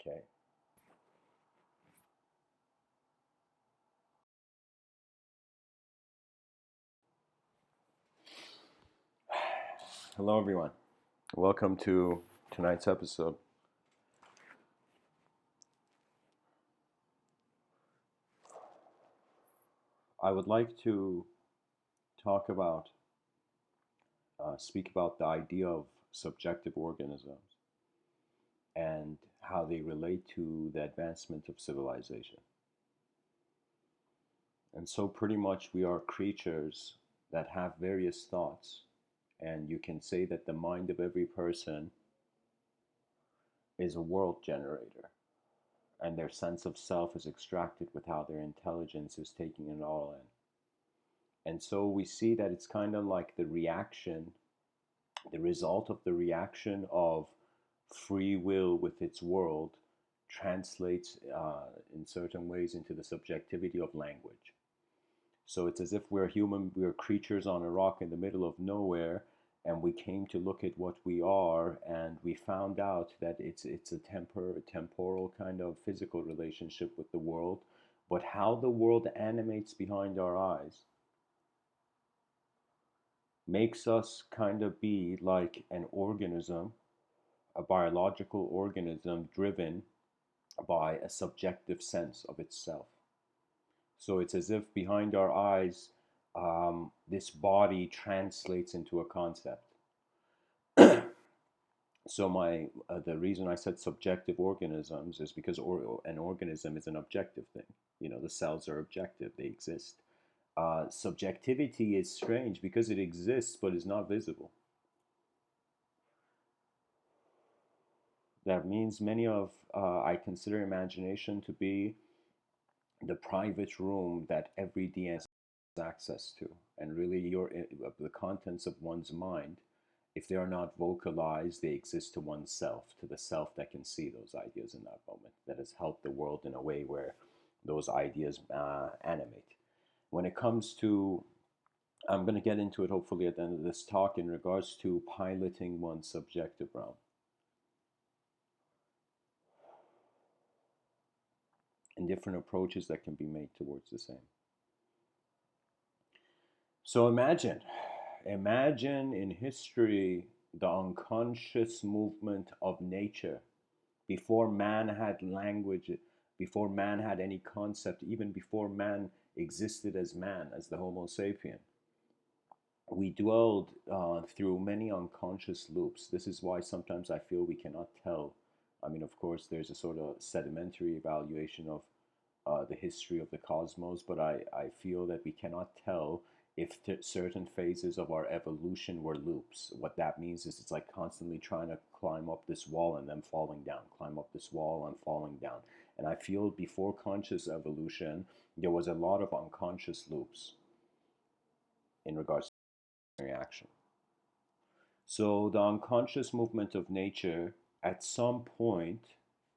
Okay. Hello, everyone. Welcome to tonight's episode. I would like to talk about, speak about the idea of subjective organisms and how they relate to the advancement of civilization. And so, pretty much, we are creatures that have various thoughts, and you can say that the mind of every person is a world generator, and their sense of self is extracted with how their intelligence is taking it all in. And so we see that it's kind of like the reaction, the result of the reaction of free will with its world translates in certain ways into the subjectivity of language. So it's as if we're human, we're creatures on a rock in the middle of nowhere, and we came to look at what we are, and we found out that it's a temporal kind of physical relationship with the world, but how the world animates behind our eyes makes us kind of be like an organism, a biological organism driven by a subjective sense of itself. So it's as if behind our eyes, this body translates into a concept. So the reason I said subjective organisms is because an organism is an objective thing. You know, the cells are objective; they exist. Subjectivity is strange because it exists but is not visible. That means I consider imagination to be the private room that every DNA has access to, and really the contents of one's mind, if they are not vocalized, they exist to oneself, to the self that can see those ideas in that moment, that has helped the world in a way where those ideas animate. When it comes to, I'm going to get into it hopefully at the end of this talk in regards to piloting one's subjective realm and different approaches that can be made towards the same. So imagine in history the unconscious movement of nature before man had language, before man had any concept, even before man existed as man, as the Homo sapien. We dwelled through many unconscious loops. This is why sometimes I feel we cannot tell. I mean, of course, there's a sort of sedimentary evaluation of the history of the cosmos, but I feel that we cannot tell if certain phases of our evolution were loops. What that means is it's like constantly trying to climb up this wall and then falling down, climb up this wall and falling down. And I feel before conscious evolution, there was a lot of unconscious loops in regards to reaction. So the unconscious movement of nature at some point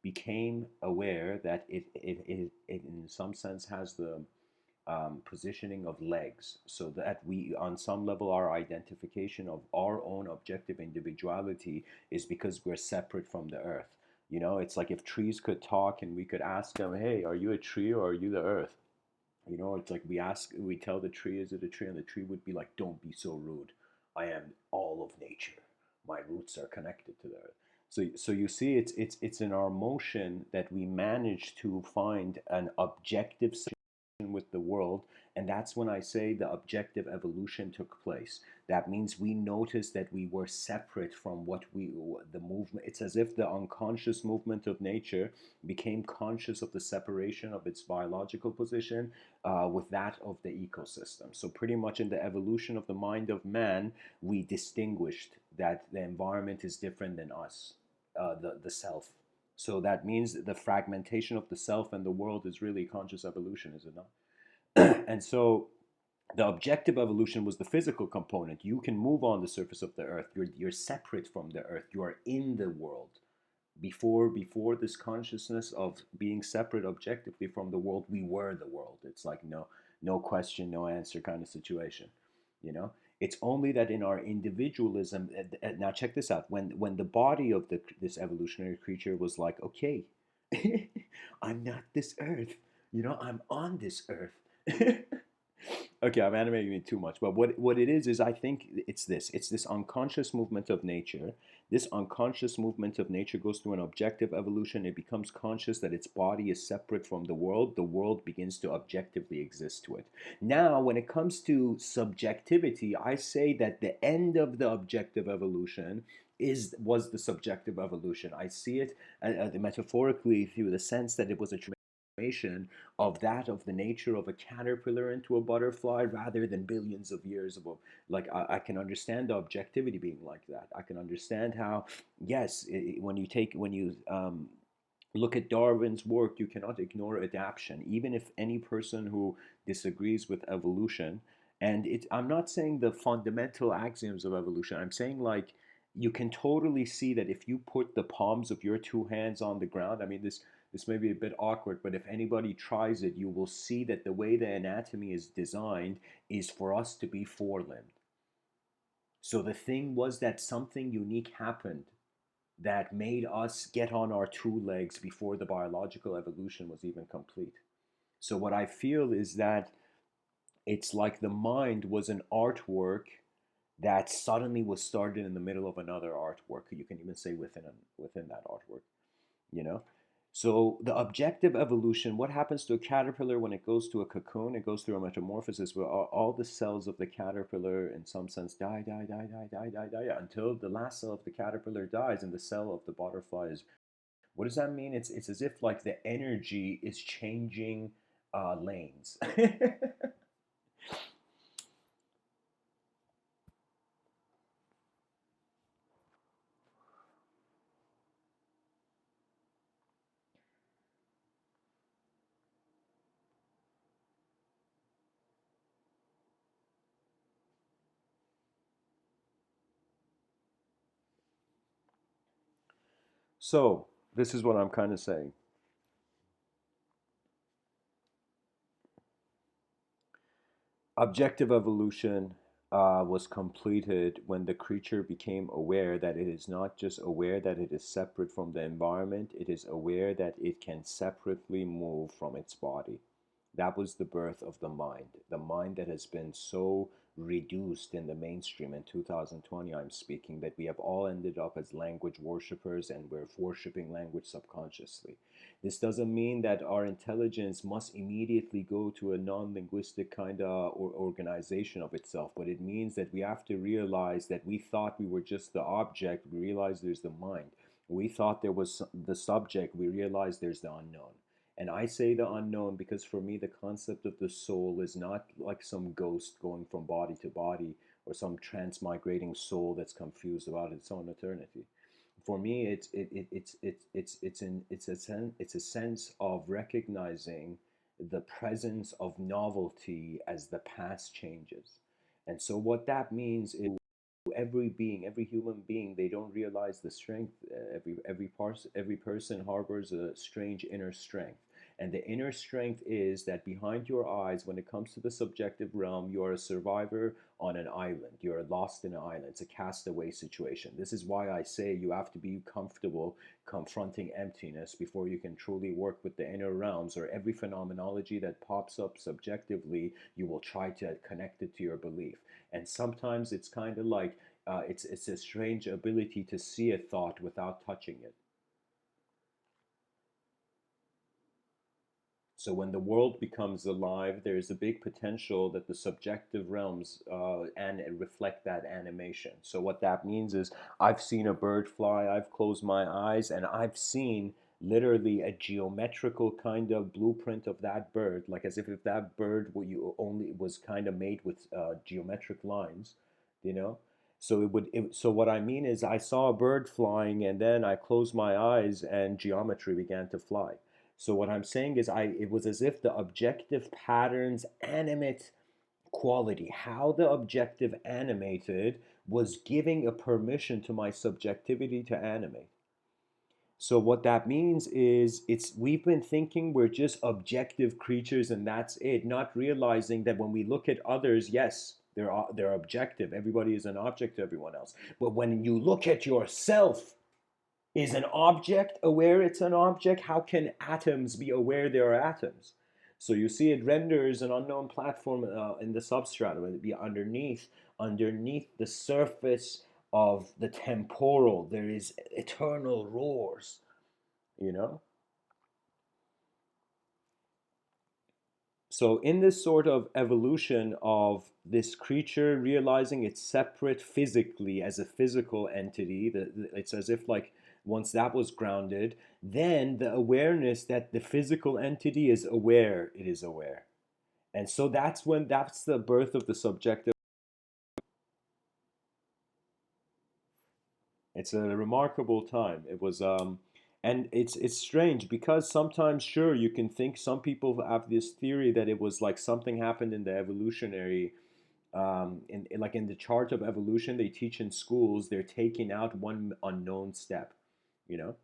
became aware that it in some sense has the positioning of legs, so that we, on some level, our identification of our own objective individuality is because we're separate from the earth. You know, it's like if trees could talk and we could ask them, hey, are you a tree or are you the earth? You know, it's like we tell the tree, is it a tree? And the tree would be like, don't be so rude. I am all of nature. My roots are connected to the earth. So you see, it's in our motion that we manage to find an objective with the world, and that's when I say the objective evolution took place. That means we noticed that we were separate from the movement. It's as if the unconscious movement of nature became conscious of the separation of its biological position with that of the ecosystem. So pretty much in the evolution of the mind of man, we distinguished that the environment is different than us, the self. So that means the fragmentation of the self and the world is really conscious evolution, is it not? And so the objective evolution was the physical component. You can move on the surface of the earth. You're separate from the earth. You are in the world. Before this consciousness of being separate objectively from the world, we were the world. It's like no question, no answer kind of situation. You know, it's only that in our individualism. Now check this out. When the body of this evolutionary creature was like, okay, I'm not this earth. I'm on this earth. Okay, I'm animating it too much, but what it is I think it's this unconscious movement of nature. This unconscious movement of nature goes through an objective evolution. It becomes conscious that its body is separate from the world. The world begins to objectively exist to it. Now, when it comes to subjectivity, I say that the end of the objective evolution was the subjective evolution. I see it metaphorically through the sense that it was a transformation of the nature of a caterpillar into a butterfly rather than billions of years of like I can understand the objectivity being like that. I can understand how, yes, when you look at Darwin's work, you cannot ignore adaptation, even if any person who disagrees with evolution. And I'm not saying the fundamental axioms of evolution. I'm saying, like, you can totally see that if you put the palms of your two hands on the ground. I mean, this may be a bit awkward, but if anybody tries it, you will see that the way the anatomy is designed is for us to be four-limbed. So the thing was that something unique happened that made us get on our two legs before the biological evolution was even complete. So, what I feel is that it's like the mind was an artwork that suddenly was started in the middle of another artwork. You can even say within that artwork, you know? So the objective evolution, what happens to a caterpillar when it goes to a cocoon? It goes through a metamorphosis where all the cells of the caterpillar, in some sense, die until the last cell of the caterpillar dies and the cell of the butterfly is. What does that mean? It's as if like the energy is changing lanes. So this is what I'm kind of saying. Objective evolution was completed when the creature became aware that it is not just aware that it is separate from the environment, it is aware that it can separately move from its body. That was the birth of the mind that has been so reduced in the mainstream in 2020. I'm speaking that we have all ended up as language worshippers and we're worshiping language subconsciously. This doesn't mean that our intelligence must immediately go to a non linguistic kind of organization of itself, but it means that we have to realize that we thought we were just the object, we realize there's the mind. We thought there was the subject, we realize there's the unknown. And I say the unknown because for me, the concept of the soul is not like some ghost going from body to body or some transmigrating soul that's confused about its own eternity. For me, it's a sense of recognizing the presence of novelty as the past changes. And so what that means is every being, every human being, they don't realize the strength. Every person harbors a strange inner strength. And the inner strength is that behind your eyes, when it comes to the subjective realm, you are a survivor on an island. You're lost in an island. It's a castaway situation. This is why I say you have to be comfortable confronting emptiness before you can truly work with the inner realms, or every phenomenology that pops up subjectively, you will try to connect it to your belief. And sometimes it's kind of like it's a strange ability to see a thought without touching it. So when the world becomes alive, there is a big potential that the subjective realms and reflect that animation. So what that means is I've seen a bird fly, I've closed my eyes, and I've seen literally a geometrical kind of blueprint of that bird, like as if that bird you only was kind of made with geometric lines, you know. So what I mean is I saw a bird flying, and then I closed my eyes, and geometry began to fly. So what I'm saying is it was as if the objective patterns animate quality, how the objective animated was giving a permission to my subjectivity to animate. So what that means is it's we've been thinking we're just objective creatures and that's it, not realizing that when we look at others, yes, they're objective. Everybody is an object to everyone else. But when you look at yourself, Is an object aware it's an object? How can atoms be aware they are atoms? So you see, it renders an unknown platform in the substratum, whether it be underneath the surface of the temporal. There is eternal roars, you know. So in this sort of evolution of this creature realizing it's separate physically as a physical entity, it's as if like once that was grounded, then the awareness that the physical entity is aware, it is aware. And so that's the birth of the subjective. It's a remarkable time. It was and it's strange because sometimes sure you can think some people have this theory that it was like something happened in the evolutionary like in the chart of evolution they teach in schools, they're taking out one unknown step, you know.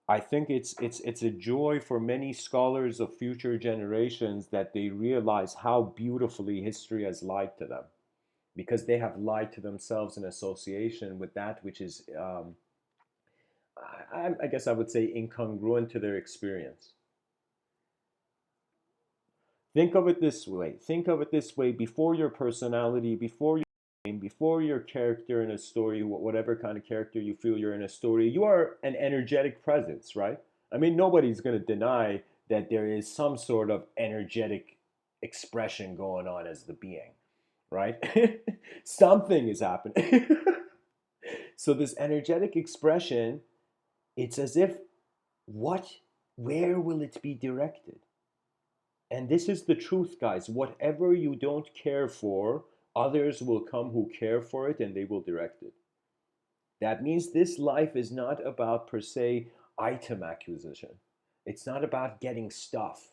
I think it's a joy for many scholars of future generations that they realize how beautifully history has lied to them, because they have lied to themselves in association with that which is I guess I would say incongruent to their experience. Think of it this way. Think of it this way. Before your personality, before your name, before your character in a story, whatever kind of character you feel you're in a story, you are an energetic presence, right? I mean, nobody's going to deny that there is some sort of energetic expression going on as the being, right? Something is happening. So this energetic expression, it's as if what, where will it be directed? And this is the truth, guys. Whatever you don't care for, others will come who care for it and they will direct it. That means this life is not about per se item acquisition. It's not about getting stuff.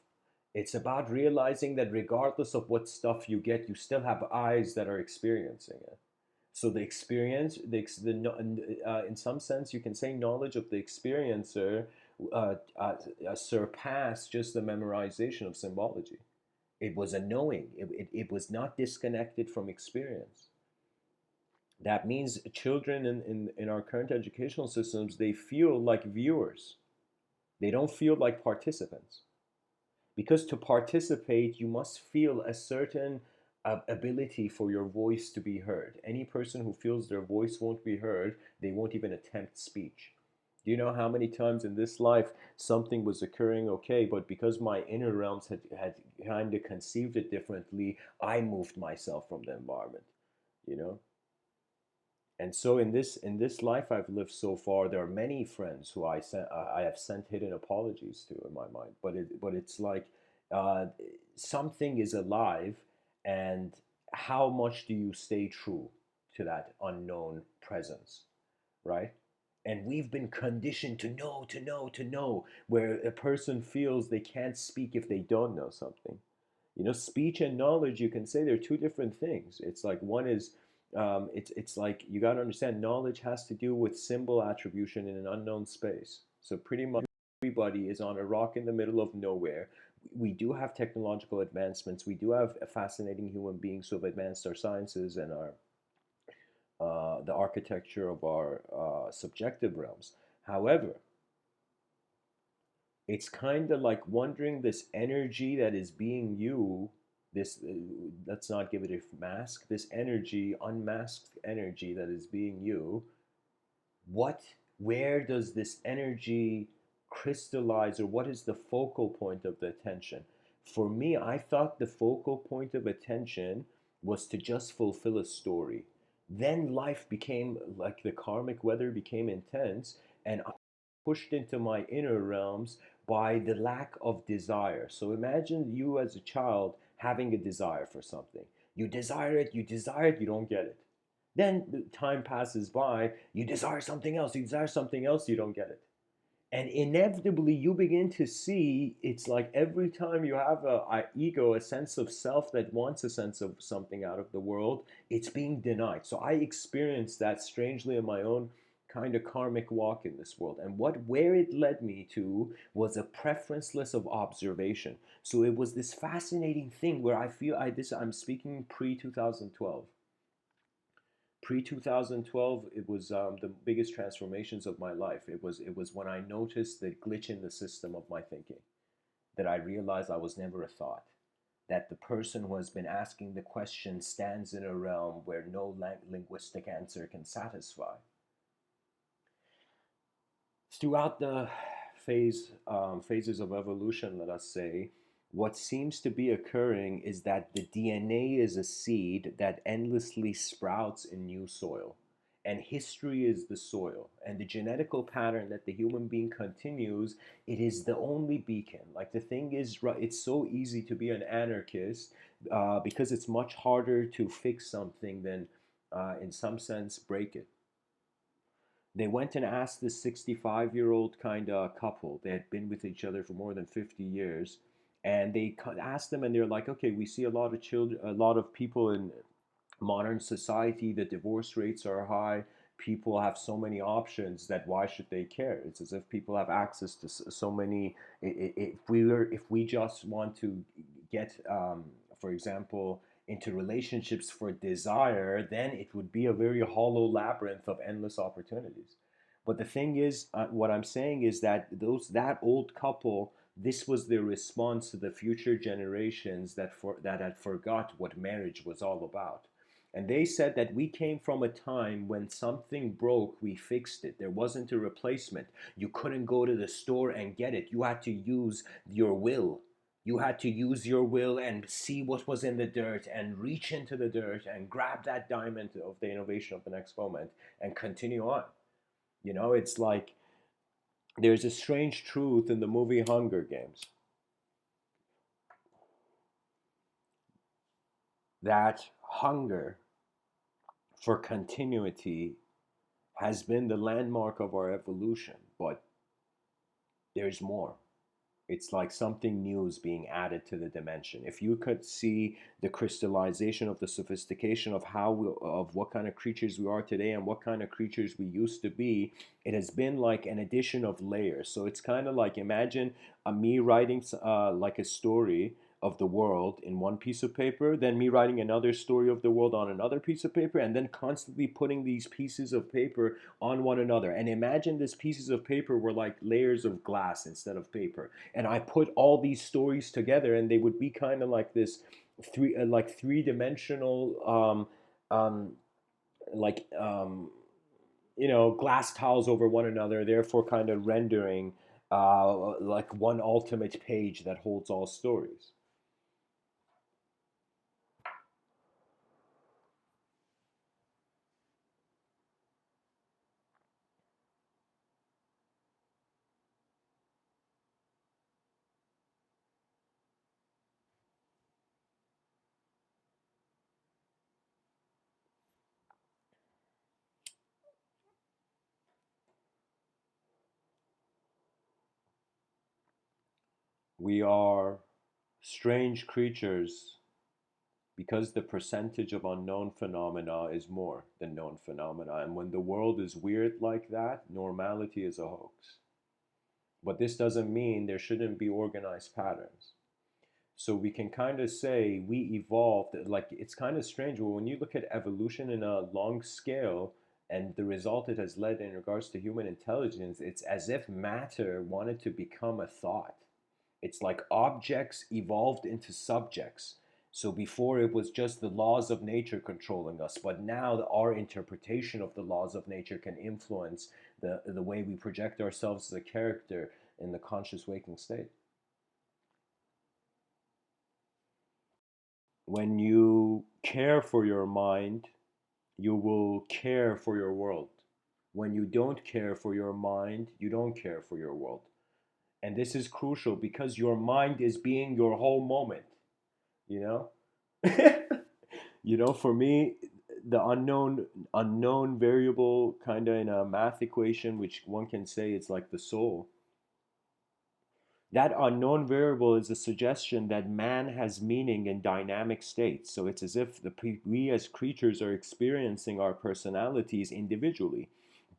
It's about realizing that regardless of what stuff you get, you still have eyes that are experiencing it. So the experience, in some sense, you can say knowledge of the experiencer surpass just the memorization of symbology. It was a knowing. It was not disconnected from experience. That means children in our current educational systems, they feel like viewers. They don't feel like participants. Because to participate, you must feel a certain ability for your voice to be heard. Any person who feels their voice won't be heard, they won't even attempt speech. Do you know how many times in this life something was occurring okay, but because my inner realms had kind of conceived it differently, I moved myself from the environment, you know? And so in this life I've lived so far, there are many friends who I have sent hidden apologies to in my mind. But it's like uh, something is alive, and how much do you stay true to that unknown presence, right? And we've been conditioned to know, to know, to know, where a person feels they can't speak if they don't know something. You know, speech and knowledge, you can say they're two different things. It's like one is, it's like you got to understand knowledge has to do with symbol attribution in an unknown space. So pretty much everybody is on a rock in the middle of nowhere. We do have technological advancements. We do have fascinating human beings who have advanced our sciences and our the architecture of our subjective realms. However, it's kind of like wondering this energy that is being you, this let's not give it a mask, this energy, unmasked energy that is being you, what, where does this energy crystallize, or what is the focal point of the attention? For me, I thought the focal point of attention was to just fulfill a story. Then life became like the karmic weather became intense, and I pushed into my inner realms by the lack of desire. So imagine you as a child having a desire for something. You desire it, you don't get it. Then the time passes by, you desire something else, you desire something else, you don't get it. And inevitably, you begin to see it's like every time you have a ego, a sense of self that wants a sense of something out of the world, it's being denied. So I experienced that strangely in my own kind of karmic walk in this world. And where it led me to was a preferenceless of observation. So it was this fascinating thing where I feel I'm speaking pre 2012. Pre 2012, it was the biggest transformations of my life. It was when I noticed the glitch in the system of my thinking, that I realized I was never a thought, that the person who has been asking the question stands in a realm where no linguistic answer can satisfy. Throughout the phases of evolution, let us say, what seems to be occurring is that the DNA is a seed that endlessly sprouts in new soil. And history is the soil. And the genetical pattern that the human being continues, it is the only beacon. Like the thing is, it's so easy to be an anarchist because it's much harder to fix something than, in some sense, break it. They went and asked this 65-year-old kind of couple. They had been with each other for more than 50 years. And they asked them, and they're like, okay, we see a lot of children, a lot of people in modern society, the divorce rates are high. People have so many options that why should they care? It's as if people have access to so many. If we just want to get, for example, into relationships for desire, then it would be a very hollow labyrinth of endless opportunities. But the thing is, what I'm saying is that that old couple, this was their response to the future generations that had forgot what marriage was all about. And they said that we came from a time when something broke, we fixed it. There wasn't a replacement. You couldn't go to the store and get it. You had to use your will. You had to use your will and see what was in the dirt and reach into the dirt and grab that diamond of the innovation of the next moment and continue on. It's like there's a strange truth in the movie Hunger Games that hunger for continuity has been the landmark of our evolution, but there's more. It's like something new is being added to the dimension. If you could see the crystallization of the sophistication of of what kind of creatures we are today and what kind of creatures we used to be, it has been like an addition of layers. So it's kind of like, imagine me writing like a story of the world in one piece of paper, then me writing another story of the world on another piece of paper, and then constantly putting these pieces of paper on one another. And imagine these pieces of paper were like layers of glass instead of paper. And I put all these stories together, and they would be kind of like this three-dimensional um, like glass tiles over one another, therefore kind of rendering like one ultimate page that holds all stories. We are strange creatures because the percentage of unknown phenomena is more than known phenomena. And when the world is weird like that, normality is a hoax. But this doesn't mean there shouldn't be organized patterns. So we can kind of say we evolved. Like, it's kind of strange, but when you look at evolution in a long scale and the result it has led in regards to human intelligence, it's as if matter wanted to become a thought. It's like objects evolved into subjects. So before it was just the laws of nature controlling us, but now our interpretation of the laws of nature can influence the way we project ourselves as a character in the conscious waking state. When you care for your mind, you will care for your world. When you don't care for your mind, you don't care for your world. And this is crucial because your mind is being your whole moment, you know? For me, the unknown variable kind of in a math equation, which one can say it's like the soul. That unknown variable is a suggestion that man has meaning in dynamic states. So it's as if we as creatures are experiencing our personalities individually.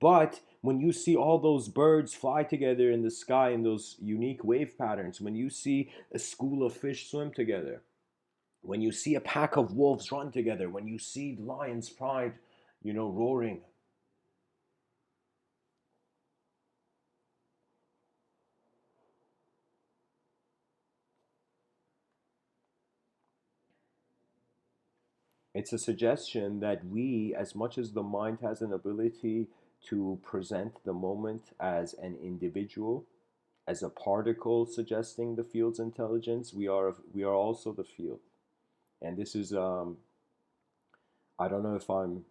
But when you see all those birds fly together in the sky in those unique wave patterns, when you see a school of fish swim together, when you see a pack of wolves run together, when you see lions pride roaring. It's a suggestion that we, as much as the mind has an ability to present the moment as an individual, as a particle suggesting the field's intelligence, we are also the field. And this is I don't know if I'm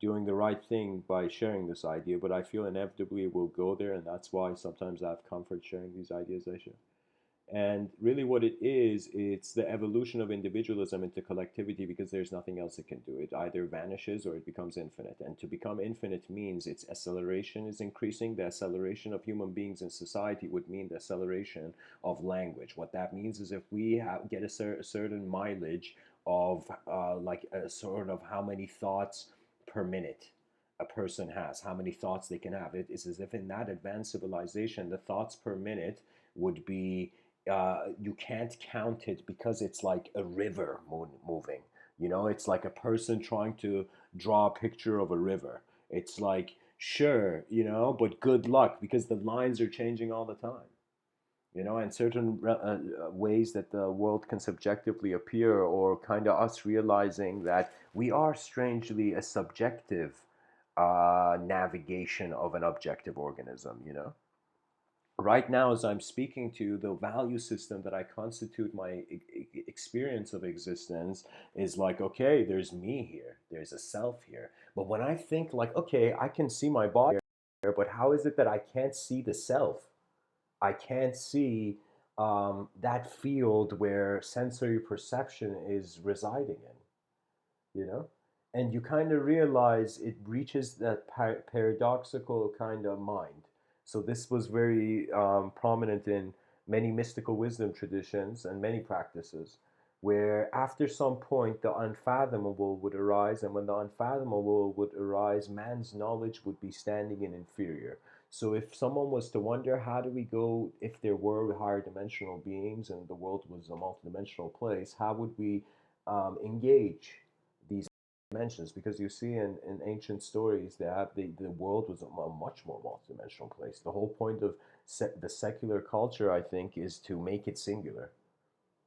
doing the right thing by sharing this idea, but I feel inevitably it will go there, and that's why sometimes I have comfort sharing these ideas I share. And really, what it is, it's the evolution of individualism into collectivity because there's nothing else it can do. It either vanishes or it becomes infinite. And to become infinite means its acceleration is increasing. The acceleration of human beings in society would mean the acceleration of language. What that means is if we get a certain mileage of like a sort of how many thoughts per minute a person has, how many thoughts they can have. It is as if in that advanced civilization, the thoughts per minute would be you can't count it because it's like a river moving. It's like a person trying to draw a picture of a river. It's like, sure, but good luck because the lines are changing all the time. And certain ways that the world can subjectively appear, or kind of us realizing that we are strangely a subjective navigation of an objective organism. Right now, as I'm speaking to you, the value system that I constitute my experience of existence is like, okay, there's me here, there's a self here. But when I think like, okay, I can see my body here, but how is it that I can't see the self? I can't see that field where sensory perception is residing in, And you kind of realize it reaches that paradoxical kind of mind. So this was very prominent in many mystical wisdom traditions and many practices, where after some point the unfathomable would arise, and when the unfathomable would arise, man's knowledge would be standing in inferior. So if someone was to wonder how do we go if there were higher dimensional beings and the world was a multidimensional place, how would we engage these dimensions? Because you see in ancient stories that the world was a much more multidimensional place. The whole point of the secular culture, I think, is to make it singular.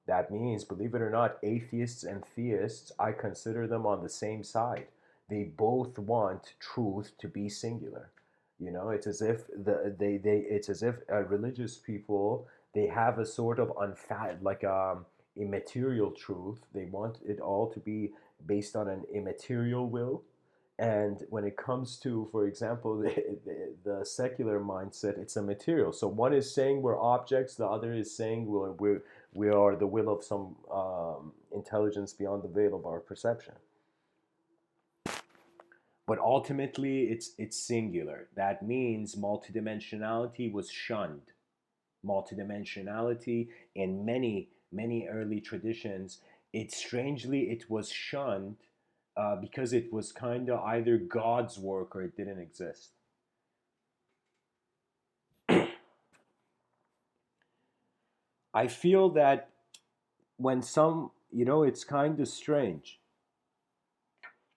That means, believe it or not, atheists and theists, I consider them on the same side. They both want truth to be singular. It's as if it's as if religious people, they have a sort of like immaterial truth. They want it all to be based on an immaterial will. And when it comes to, for example, the secular mindset, it's a material. So one is saying we're objects, the other is saying we are the will of some intelligence beyond the veil of our perception. But ultimately, it's singular. That means multidimensionality was shunned. Multidimensionality in many early traditions, it was shunned because it was kind of either God's work or it didn't exist. I feel that when it's kind of strange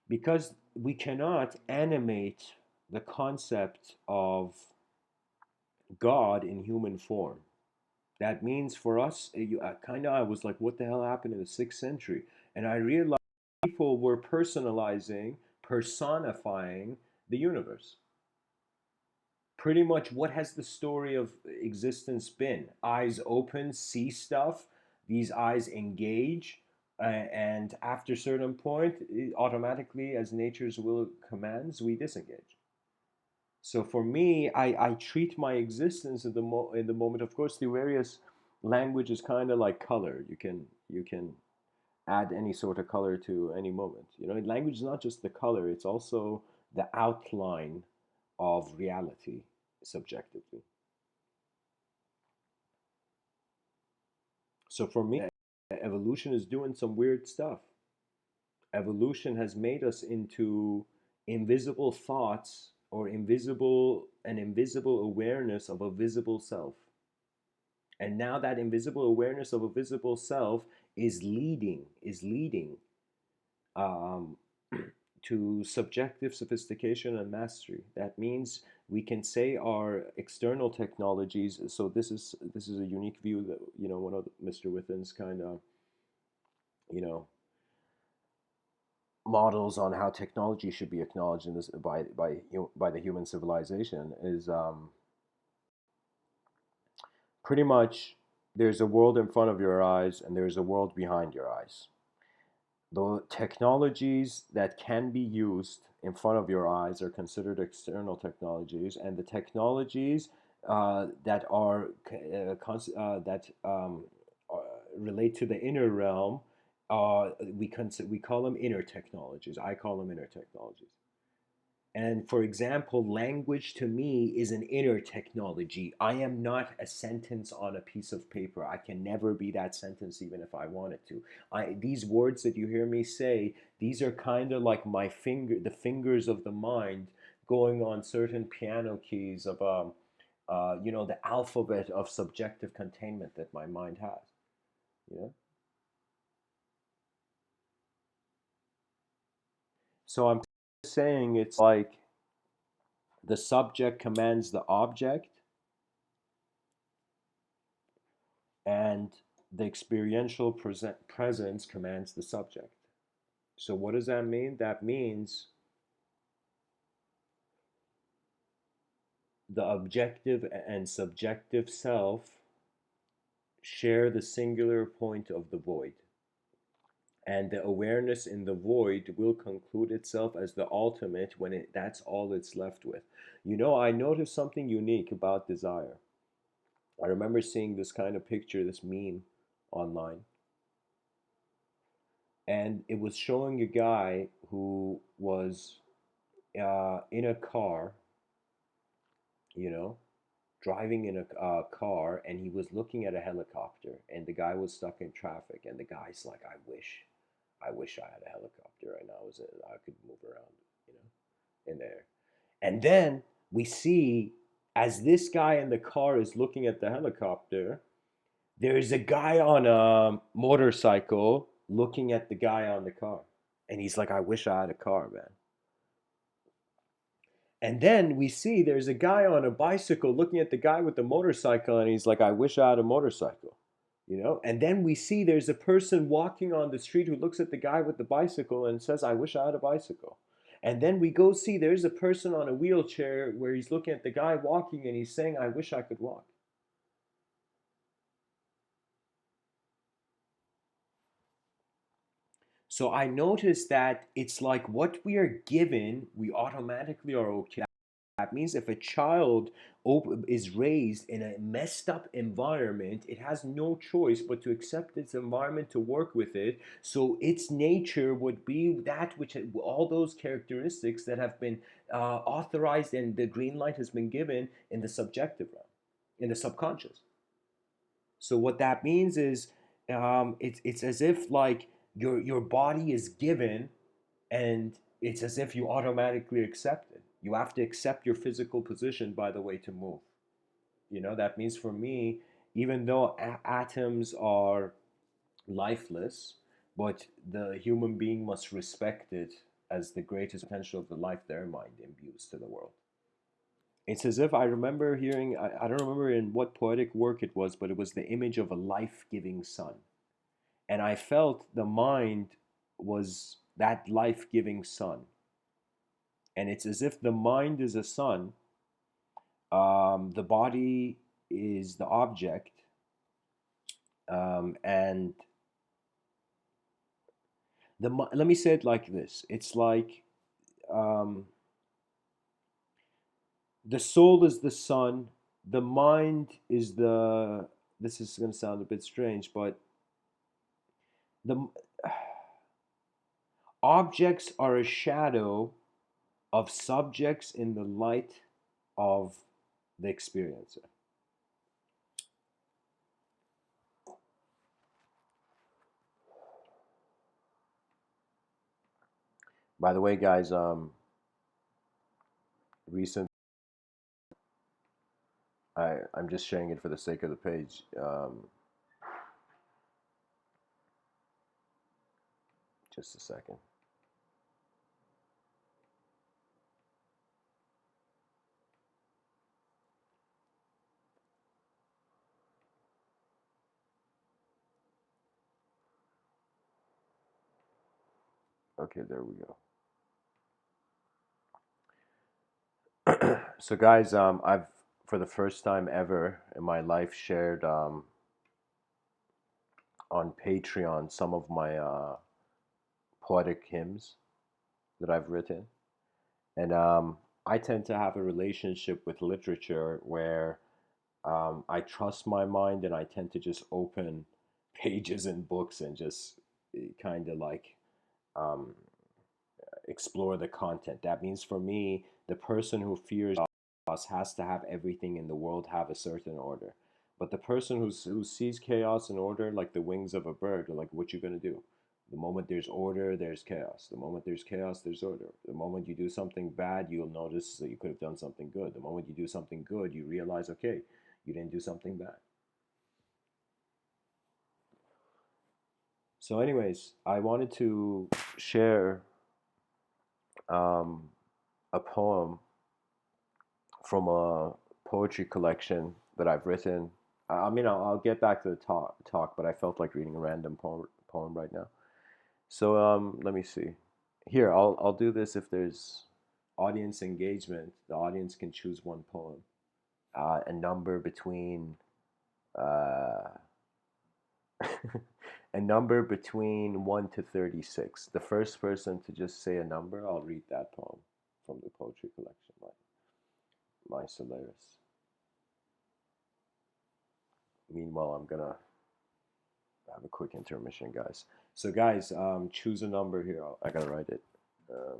because we cannot animate the concept of God in human form. That means for us, I was like, what the hell happened in the 6th century? And I realized people were personifying the universe. Pretty much what has the story of existence been? Eyes open, see stuff, these eyes engage, and after a certain point, automatically, as nature's will commands, we disengage. So for me, I treat my existence in the moment. Of course, the various language is kind of like color. You can add any sort of color to any moment. Language is not just the color; it's also the outline of reality subjectively. So for me, evolution is doing some weird stuff. Evolution has made us into invisible thoughts or an invisible awareness of a visible self. And now that invisible awareness of a visible self is leading um, to subjective sophistication and mastery. That means we can say our external technologies. So this is a unique view that one of Mr. Within's kind of you know models on how technology should be acknowledged in this by the human civilization is pretty much there's a world in front of your eyes and there's a world behind your eyes. The technologies that can be used in front of your eyes are considered external technologies, and the technologies that are that relate to the inner realm, we call them inner technologies. I call them inner technologies. And for example, language to me is an inner technology. I am not a sentence on a piece of paper. I can never be that sentence even if I wanted to. These words that you hear me say, these are kind of like the fingers of the mind going on certain piano keys of, the alphabet of subjective containment that my mind has. You know? So I'm saying it's like the subject commands the object, and the experiential presence commands the subject. So what does that mean? That means the objective and subjective self share the singular point of the void. And the awareness in the void will conclude itself as the ultimate when that's all it's left with. I noticed something unique about desire. I remember seeing this kind of picture, this meme online, and it was showing a guy who was in a car, you know, driving in a car, and he was looking at a helicopter, and the guy was stuck in traffic, and the guy's like, I wish I had a helicopter right now. I could move around, in there. And then we see, as this guy in the car is looking at the helicopter, there's a guy on a motorcycle looking at the guy on the car, and he's like, I wish I had a car, man. And then we see there's a guy on a bicycle looking at the guy with the motorcycle, and he's like, I wish I had a motorcycle. And then we see there's a person walking on the street who looks at the guy with the bicycle and says, I wish I had a bicycle. And then we go see there's a person on a wheelchair where he's looking at the guy walking and he's saying, I wish I could walk. So I noticed that it's like what we are given, we automatically are okay. That means if a child is raised in a messed up environment, it has no choice but to accept its environment, to work with it. So its nature would be that which all those characteristics that have been authorized and the green light has been given in the subjective realm, in the subconscious. So what that means is it's as if like your body is given, and it's as if you automatically accept it. You have to accept your physical position by the way to move. That means for me, even though atoms are lifeless, but the human being must respect it as the greatest potential of the life their mind imbues to the world. It's as if I remember hearing, I don't remember in what poetic work it was, but it was the image of a life giving sun. And I felt the mind was that life giving sun. And it's as if the mind is a sun, the body is the object, and let me say it like this: it's like um, the soul is the sun, the mind is the. This is going to sound a bit strange, but the objects are a shadow of subjects in the light of the experiencer. By the way, guys, recent I'm just sharing it for the sake of the page. Just a second. Okay, there we go. So, guys, I've for the first time ever in my life shared on Patreon some of my poetic hymns that I've written, and I tend to have a relationship with literature where I trust my mind and I tend to just open pages in books and just kind of like um, explore the content. That means for me, the person who fears chaos has to have everything in the world have a certain order. But the person who sees chaos and order like the wings of a bird, like what you gonna do? The moment there's order, there's chaos. The moment there's chaos, there's order. The moment you do something bad, you'll notice that you could have done something good. The moment you do something good, you realize, okay, you didn't do something bad. So, anyways, I wanted to share um, a poem from a poetry collection that I've written. I mean, I'll get back to the talk, but I felt like reading a random poem right now. So let me see. Here, I'll do this if there's audience engagement. The audience can choose one poem, a number between uh, a number between 1 to 36. The first person to just say a number, I'll read that poem from the poetry collection, my Solaris. Meanwhile, I'm gonna have a quick intermission, guys. So, guys, choose a number here. I gotta write it. Um,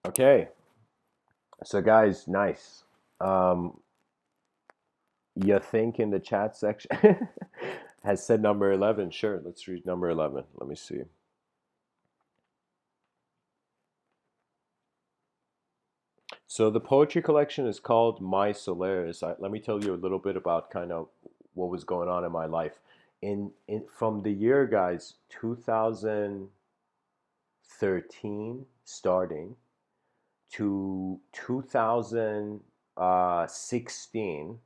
okay. So, guys, nice. Um, you think in the chat section has said number 11. Sure, let's read number 11. Let me see. So, the poetry collection is called My Solaris. Let me tell you a little bit about kind of what was going on in my life. From the year, guys, 2013 starting to 2016,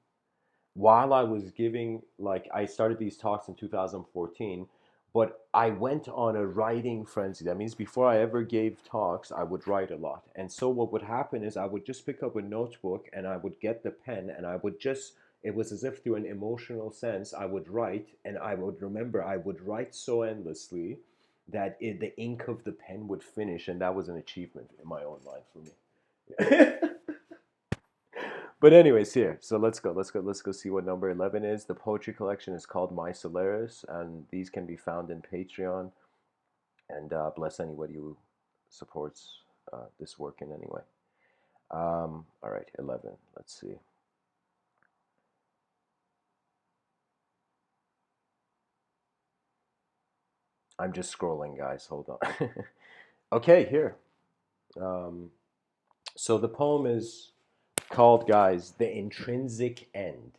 while I was giving, like, I started these talks in 2014, but I went on a writing frenzy. That means before I ever gave talks, I would write a lot. And so what would happen is I would just pick up a notebook and I would get the pen and I would just, it was as if through an emotional sense, I would write and I would remember I would write so endlessly that the ink of the pen would finish. And that was an achievement in my own mind for me. But anyways, here. So let's go see what number 11 is. The poetry collection is called My Solaris, and these can be found in Patreon. And bless anybody who supports this work in any way. All right, 11. Let's see. I'm just scrolling, guys. Hold on. Okay, here. Um, so the poem is called, guys, The Intrinsic End.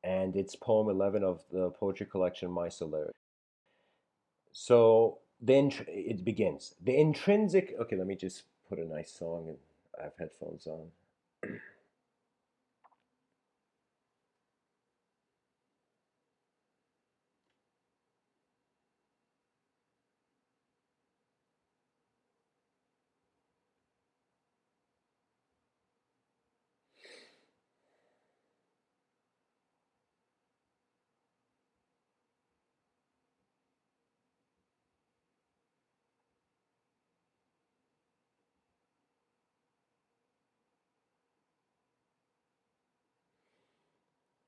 And it's poem 11 of the poetry collection My Solaris. So then it begins. The intrinsic. Okay, let me just put a nice song and I have headphones on.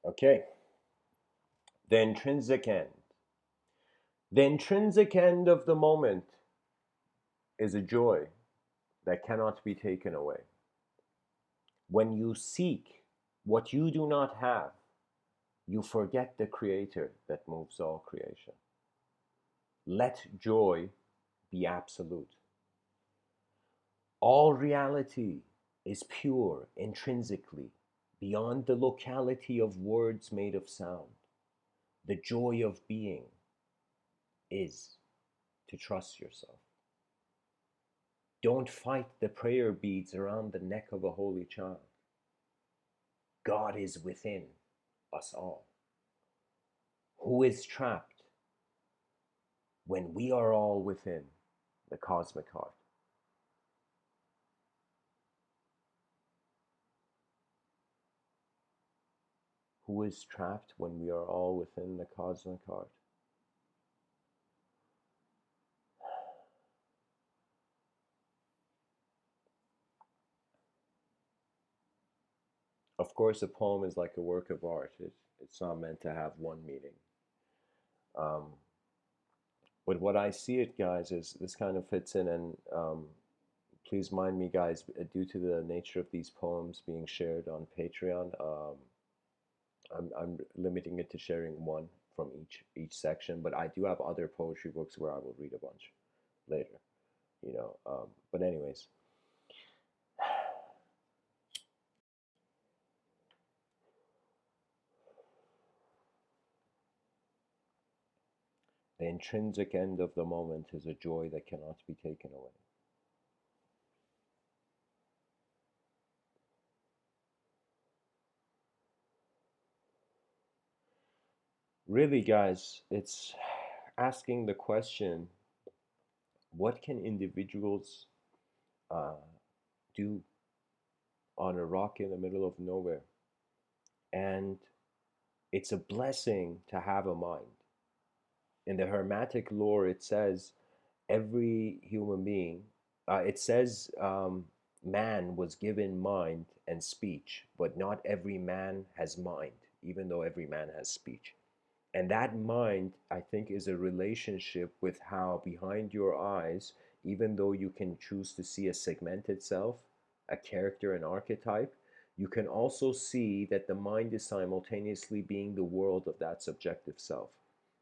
Okay, the intrinsic end. The intrinsic end of the moment is a joy that cannot be taken away. When you seek what you do not have, you forget the creator that moves all creation. Let joy be absolute. All reality is pure intrinsically, beyond the locality of words made of sound. The joy of being is to trust yourself. Don't fight the prayer beads around the neck of a holy child. God is within us all. Who is trapped when we are all within the cosmic heart? Who is trapped when we are all within the cosmic heart? Of course, a poem is like a work of art. It's not meant to have one meaning. Um, but what I see it, guys, is this kind of fits in, and please mind me, guys, due to the nature of these poems being shared on Patreon, I'm limiting it to sharing one from each section. But I do have other poetry books where I will read a bunch later, you know. But anyways, the intrinsic end of the moment is a joy that cannot be taken away. Really, guys, it's asking the question, what can individuals uh, do on a rock in the middle of nowhere? And it's a blessing to have a mind. In the Hermetic lore, it says every human being, it says man was given mind and speech, but not every man has mind, even though every man has speech. And that mind, I think, is a relationship with how behind your eyes, even though you can choose to see a segmented self, a character, an archetype, you can also see that the mind is simultaneously being the world of that subjective self.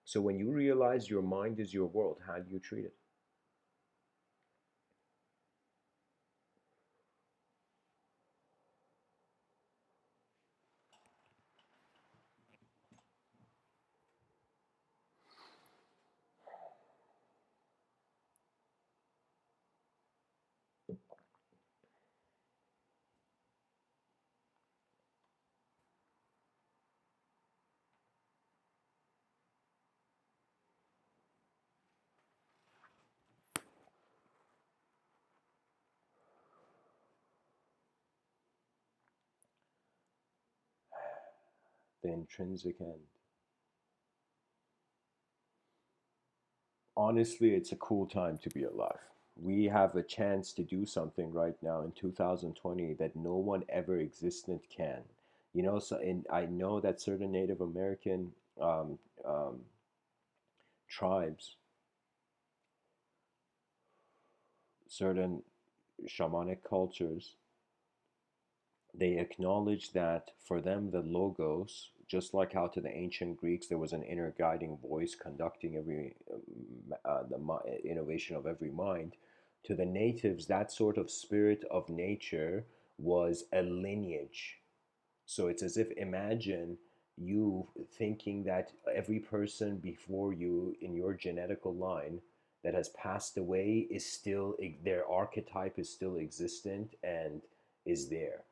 So when you realize your mind is your world, how do you treat it? The intrinsic end. Honestly, it's a cool time to be alive. We have a chance to do something right now in 2020 that no one ever existed can. You know, so and I know that certain Native American um, um, tribes, certain shamanic cultures, they acknowledge that for them the logos, just like how to the ancient Greeks there was an inner guiding voice conducting every innovation of every mind, to the natives that sort of spirit of nature was a lineage. So it's as if, imagine you thinking that every person before you in your genetical line that has passed away is still, their archetype is still existent and is there.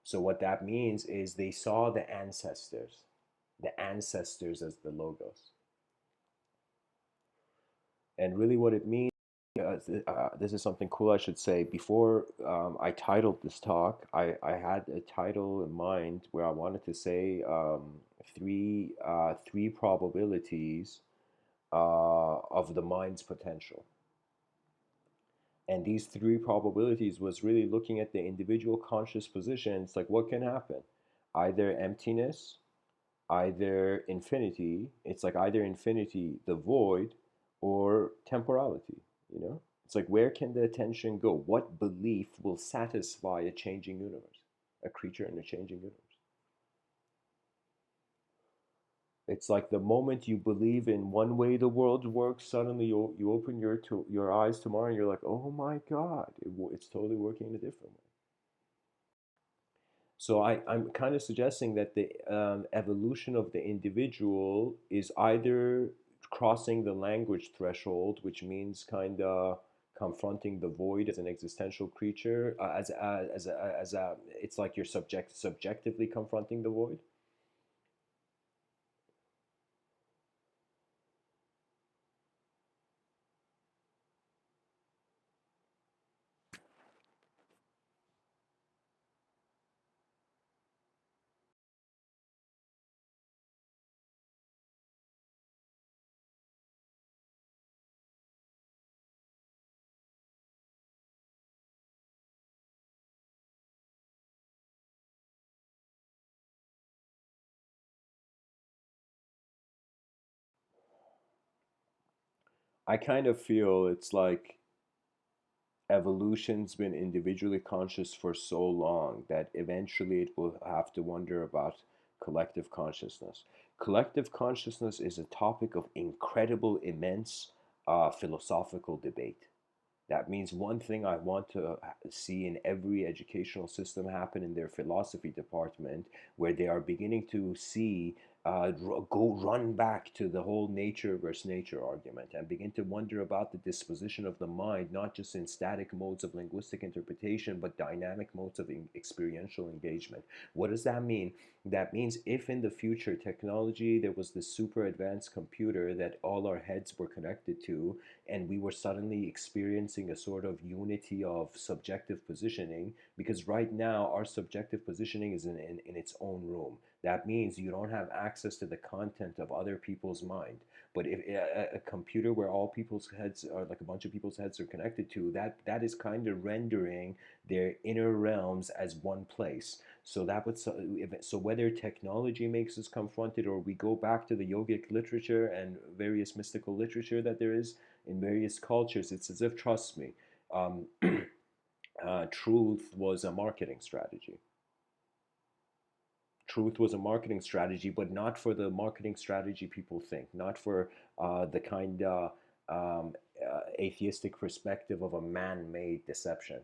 So what that means is they saw the ancestors as the logos. And really what it means, this is something cool I should say. Before I titled this talk, I had a title in mind where I wanted to say three probabilities of the mind's potential. And these three probabilities was really looking at the individual conscious position. It's like, what can happen? Either emptiness, either infinity, it's like either infinity, the void, or temporality, you know? It's like where can the attention go? What belief will satisfy a changing universe, a creature in a changing universe? It's like the moment you believe in one way the world works, suddenly you open your eyes tomorrow and you're like, oh my God, it's totally working in a different way. So I'm kind of suggesting that the evolution of the individual is either crossing the language threshold, which means kind of confronting the void as an existential creature, it's like you're subjectively confronting the void. I kind of feel it's like evolution's been individually conscious for so long that eventually it will have to wonder about collective consciousness. Collective consciousness is a topic of incredible, immense philosophical debate. That means one thing I want to see in every educational system happen in their philosophy department, where they are beginning to see, go run back to the whole nature versus nature argument and begin to wonder about the disposition of the mind, not just in static modes of linguistic interpretation, but dynamic modes of experiential engagement. What does that mean? That means if in the future technology, there was this super advanced computer that all our heads were connected to, and we were suddenly experiencing a sort of unity of subjective positioning, because right now our subjective positioning is in its own room. That means you don't have access to the content of other people's mind. But if a computer where all people's heads are like a bunch of people's heads are connected to, that is kind of rendering their inner realms as one place. So that would so whether technology makes us confronted, or we go back to the yogic literature and various mystical literature that there is in various cultures, it's as if, trust me, um, truth was a marketing strategy. Truth was a marketing strategy, but not for the marketing strategy people think, not for the kind of atheistic perspective of a man-made deception.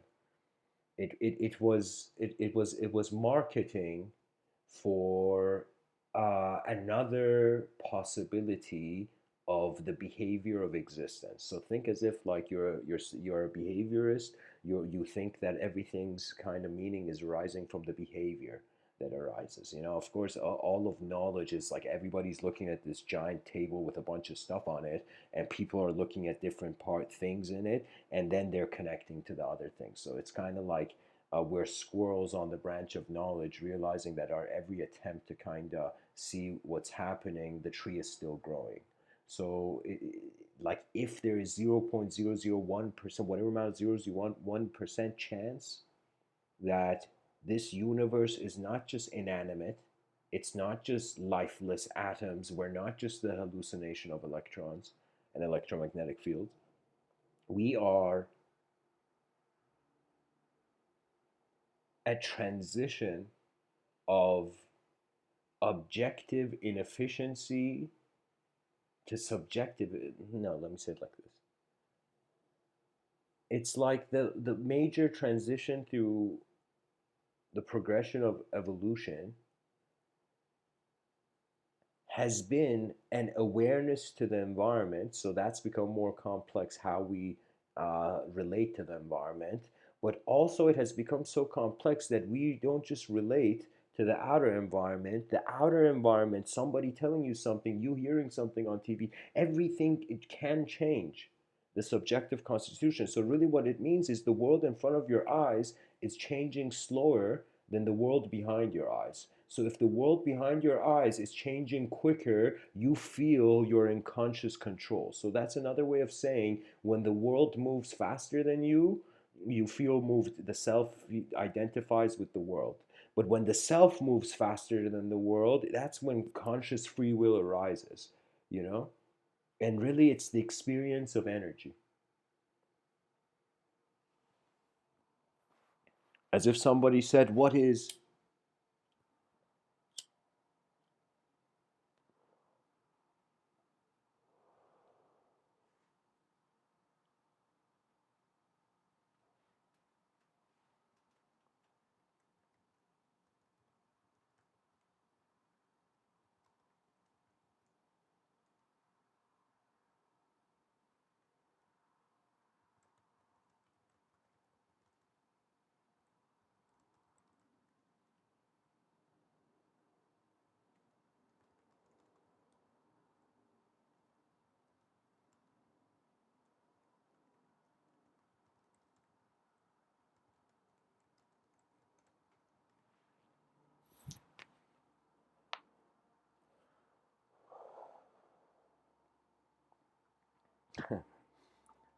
It was marketing for another possibility of the behavior of existence. So think as if like you're a behaviorist. You think that everything's kind of meaning is arising from the behavior that arises. Of course, all of knowledge is like everybody's looking at this giant table with a bunch of stuff on it, and people are looking at different part things in it, and then they're connecting to the other things. So it's kind of like we're squirrels on the branch of knowledge, realizing that our every attempt to kind of see what's happening, the tree is still growing. So, like, if there is 0.001%, whatever amount of zeros you want, 1% chance that this universe is not just inanimate, it's not just lifeless atoms, we're not just the hallucination of electrons and electromagnetic fields. We are a transition of objective inefficiency to subjective. No, let me say it like this. It's like the major transition through the progression of evolution has been an awareness to the environment. So that's become more complex how we relate to the environment. But also, it has become so complex that we don't just relate to the outer environment. The outer environment, somebody telling you something, you hearing something on TV, everything, it can change the subjective constitution. So, really, what it means is the world in front of your eyes is changing slower than the world behind your eyes. So if the world behind your eyes is changing quicker, you feel you're in conscious control. So that's another way of saying when the world moves faster than you feel moved. The self identifies with the world. But when the self moves faster than the world, that's when conscious free will arises, you know? And really, it's the experience of energy. As if somebody said, what is.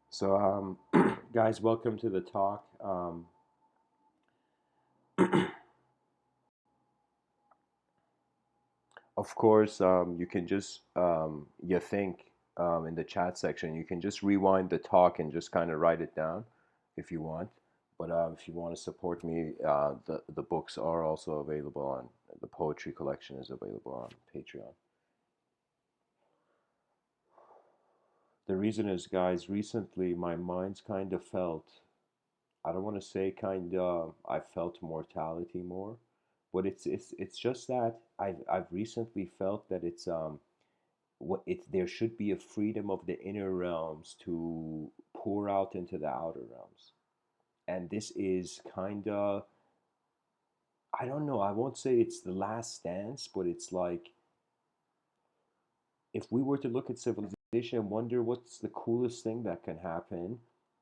So, guys, welcome to the talk. Of course, you can just, you think in the chat section, you can just rewind the talk and just kind of write it down if you want. But if you want to support me, the books are also available on, the poetry collection is available on Patreon. The reason is, guys, recently my mind's kind of felt, I don't want to say kind of, I felt mortality more, but it's just that I've recently felt that it's what it there should be a freedom of the inner realms to pour out into the outer realms. And this is kind of, I don't know, I won't say it's the last stance, but it's like if we were to look at civilization and wonder what's the coolest thing that can happen,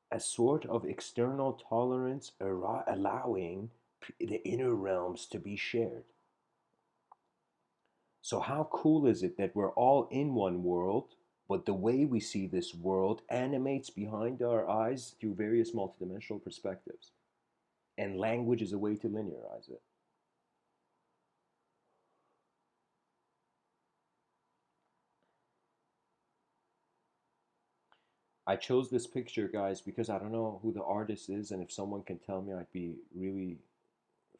a sort of external tolerance allowing the inner realms to be shared. So, how cool is it that we're all in one world, but the way we see this world animates behind our eyes through various multidimensional perspectives? And language is a way to linearize it. I chose this picture, guys, because I don't know who the artist is, and if someone can tell me, I'd be really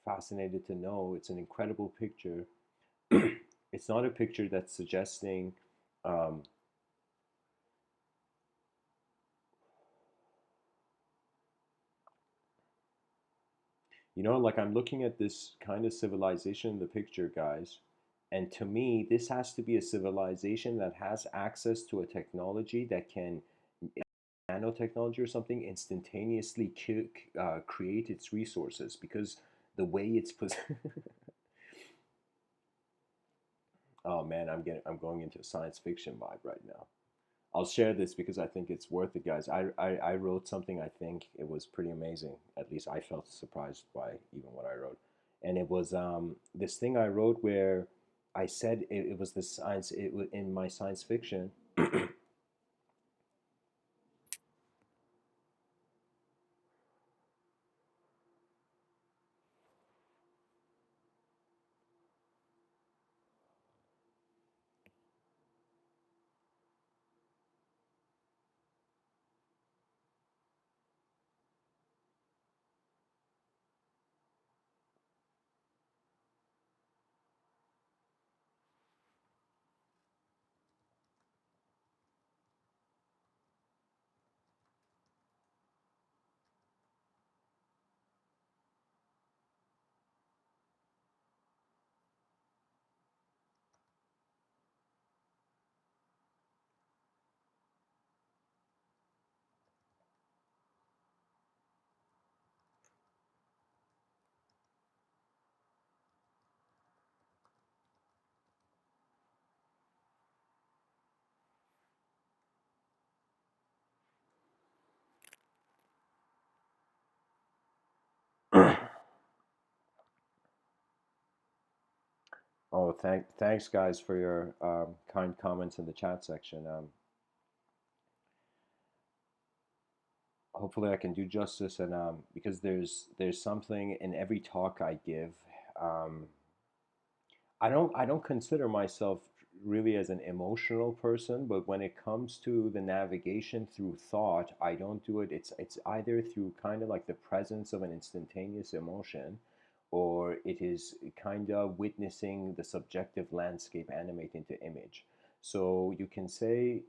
fascinated to know. It's an incredible picture. It's not a picture that's suggesting, um, like I'm looking at this kind of civilization in the picture, guys, and to me, this has to be a civilization that has access to a technology that can, nanotechnology or something, instantaneously create its resources because the way it's put. Oh man, I'm going into a science fiction vibe right now. I'll share this because I think it's worth it, guys. I wrote something. I think it was pretty amazing. At least I felt surprised by even what I wrote, and it was this thing I wrote where I said it was the science. It was in my science fiction. Oh, thanks, guys, for your kind comments in the chat section. Hopefully, I can do justice, and because there's something in every talk I give. um, I don't consider myself really as an emotional person, but when it comes to the navigation through thought, I don't do it. It's either through kind of like the presence of an instantaneous emotion, or it is kind of witnessing the subjective landscape animate into image. So you can say,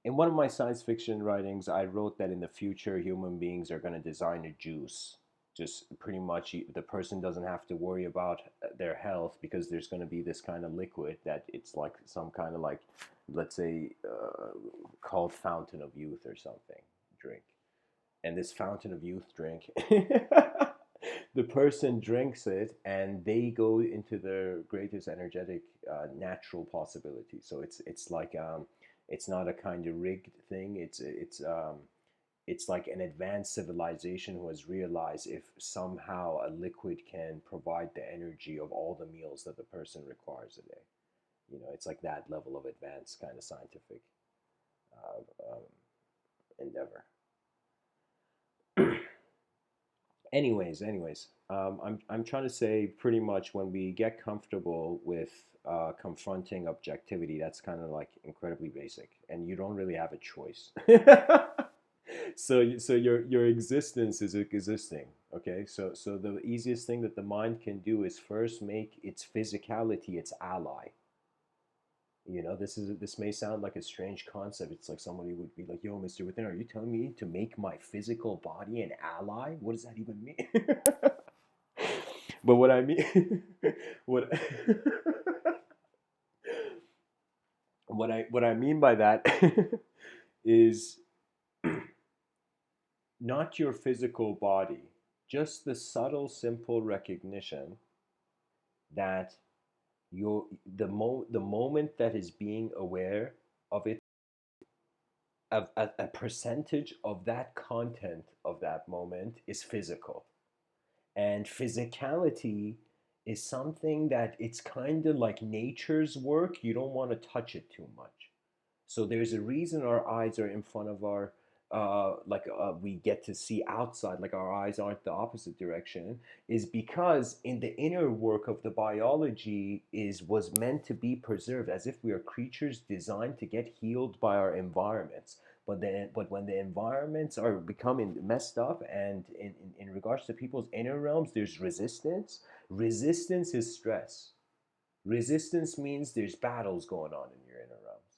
in one of my science fiction writings, I wrote that in the future, human beings are going to design a juice. Just pretty much, the person doesn't have to worry about their health because there's going to be this kind of liquid that it's like some kind of like, let's say, called Fountain of Youth or something drink. And this Fountain of Youth drink, the person drinks it and they go into their greatest energetic natural possibility. So it's like it's not a kind of rigged thing. It's like an advanced civilization who has realized if somehow a liquid can provide the energy of all the meals that the person requires a day. You know, it's like that level of advanced kind of scientific endeavor. I'm trying to say pretty much when we get comfortable with confronting objectivity, that's kind of like incredibly basic, and you don't really have a choice. So your existence is existing. Okay, so the easiest thing that the mind can do is first make its physicality its ally. You know, this may sound like a strange concept. It's like somebody would be like, "Yo, Mr. Within, are you telling me to make my physical body an ally? What does that even mean?" But what I mean, what what I mean by that is not your physical body, just the subtle, simple recognition that the moment that is being aware of it, a percentage of that content of that moment is physical. And physicality is something that it's kind of like nature's work. You don't want to touch it too much. So there's a reason our eyes are in front of our we get to see outside, like our eyes aren't the opposite direction, is because in the inner work of the biology is was meant to be preserved as if we are creatures designed to get healed by our environments. But when the environments are becoming messed up, and in regards to people's inner realms, there's resistance. Resistance is stress. Resistance means there's battles going on in your inner realms.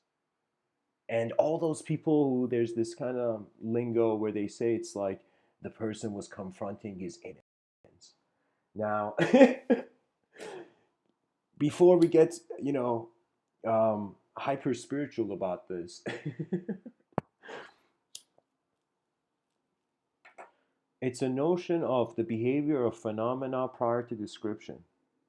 And all those people who there's this kind of lingo where they say it's like the person was confronting his innocence. Now, before we get, hyper spiritual about this, it's a notion of the behavior of phenomena prior to description.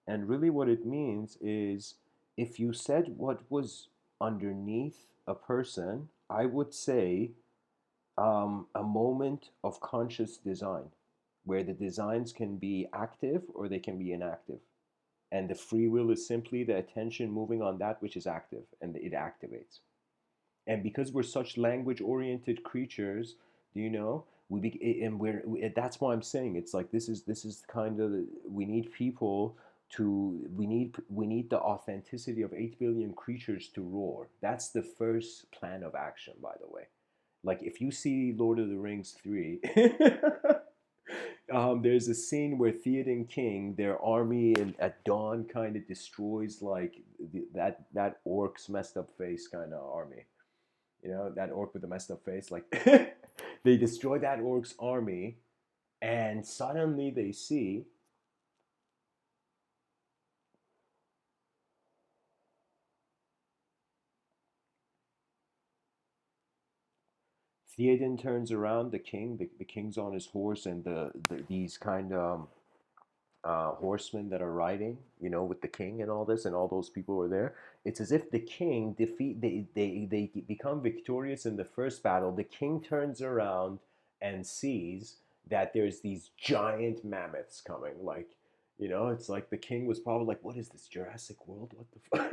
And really, what it means is if you said what was underneath a person, I would say a moment of conscious design where the designs can be active or they can be inactive. And the free will is simply the attention moving on that which is active and it activates. And because we're such language oriented creatures, do you know, and that's why I'm saying it's like this is kind of we need people to we need the authenticity of 8 billion creatures to roar. That's the first plan of action, by the way. Like if you see Lord of the Rings 3, there's a scene where Theoden King, their army at dawn kind of destroys like that orc's messed up face kind of army. You know, that orc with the messed up face, like they destroy that orc's army, and suddenly they see Theoden turns around, the king's on his horse, and these kind of horsemen that are riding, you know, with the king and all this, and all those people were there. It's as if the king they become victorious in the first battle. The king turns around and sees that there's these giant mammoths coming. Like, you know, it's like the king was probably like, "What is this Jurassic World? What the fuck?"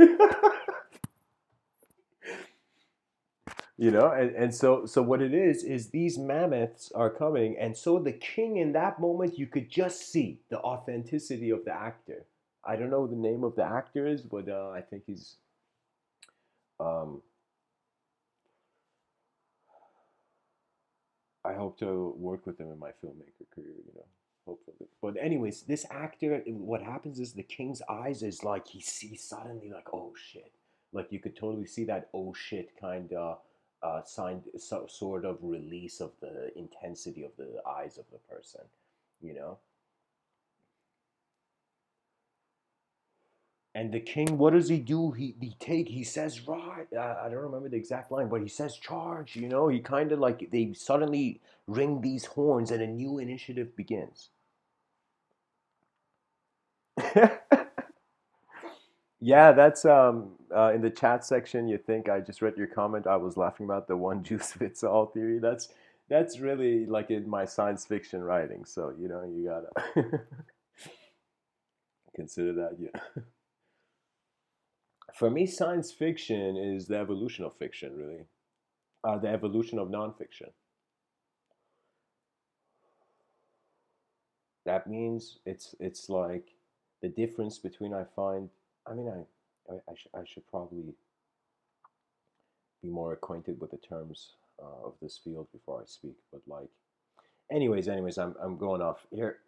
And so what it is these mammoths are coming, and so the king in that moment, you could just see the authenticity of the actor. I don't know what the name of the actor is, but I think he's um, I hope to work with him in my filmmaker career, hopefully. But anyways, this actor, what happens is the king's eyes is like he sees suddenly like, oh shit. Like you could totally see that oh shit kind of sign, sort of release of the intensity of the eyes of the person, you know? And the king, what does he do? He says, right, I don't remember the exact line, but he says charge, he kind of like they suddenly ring these horns and a new initiative begins. Yeah, that's in the chat section. You think I just read your comment? I was laughing about the one juice fits all theory. That's really like in my science fiction writing. So you gotta consider that. Yeah. For me, science fiction is the evolution of fiction. Really, the evolution of nonfiction. That means it's like the difference between I find. I mean, I should probably be more acquainted with the terms of this field before I speak. But like, anyways, I'm going off here.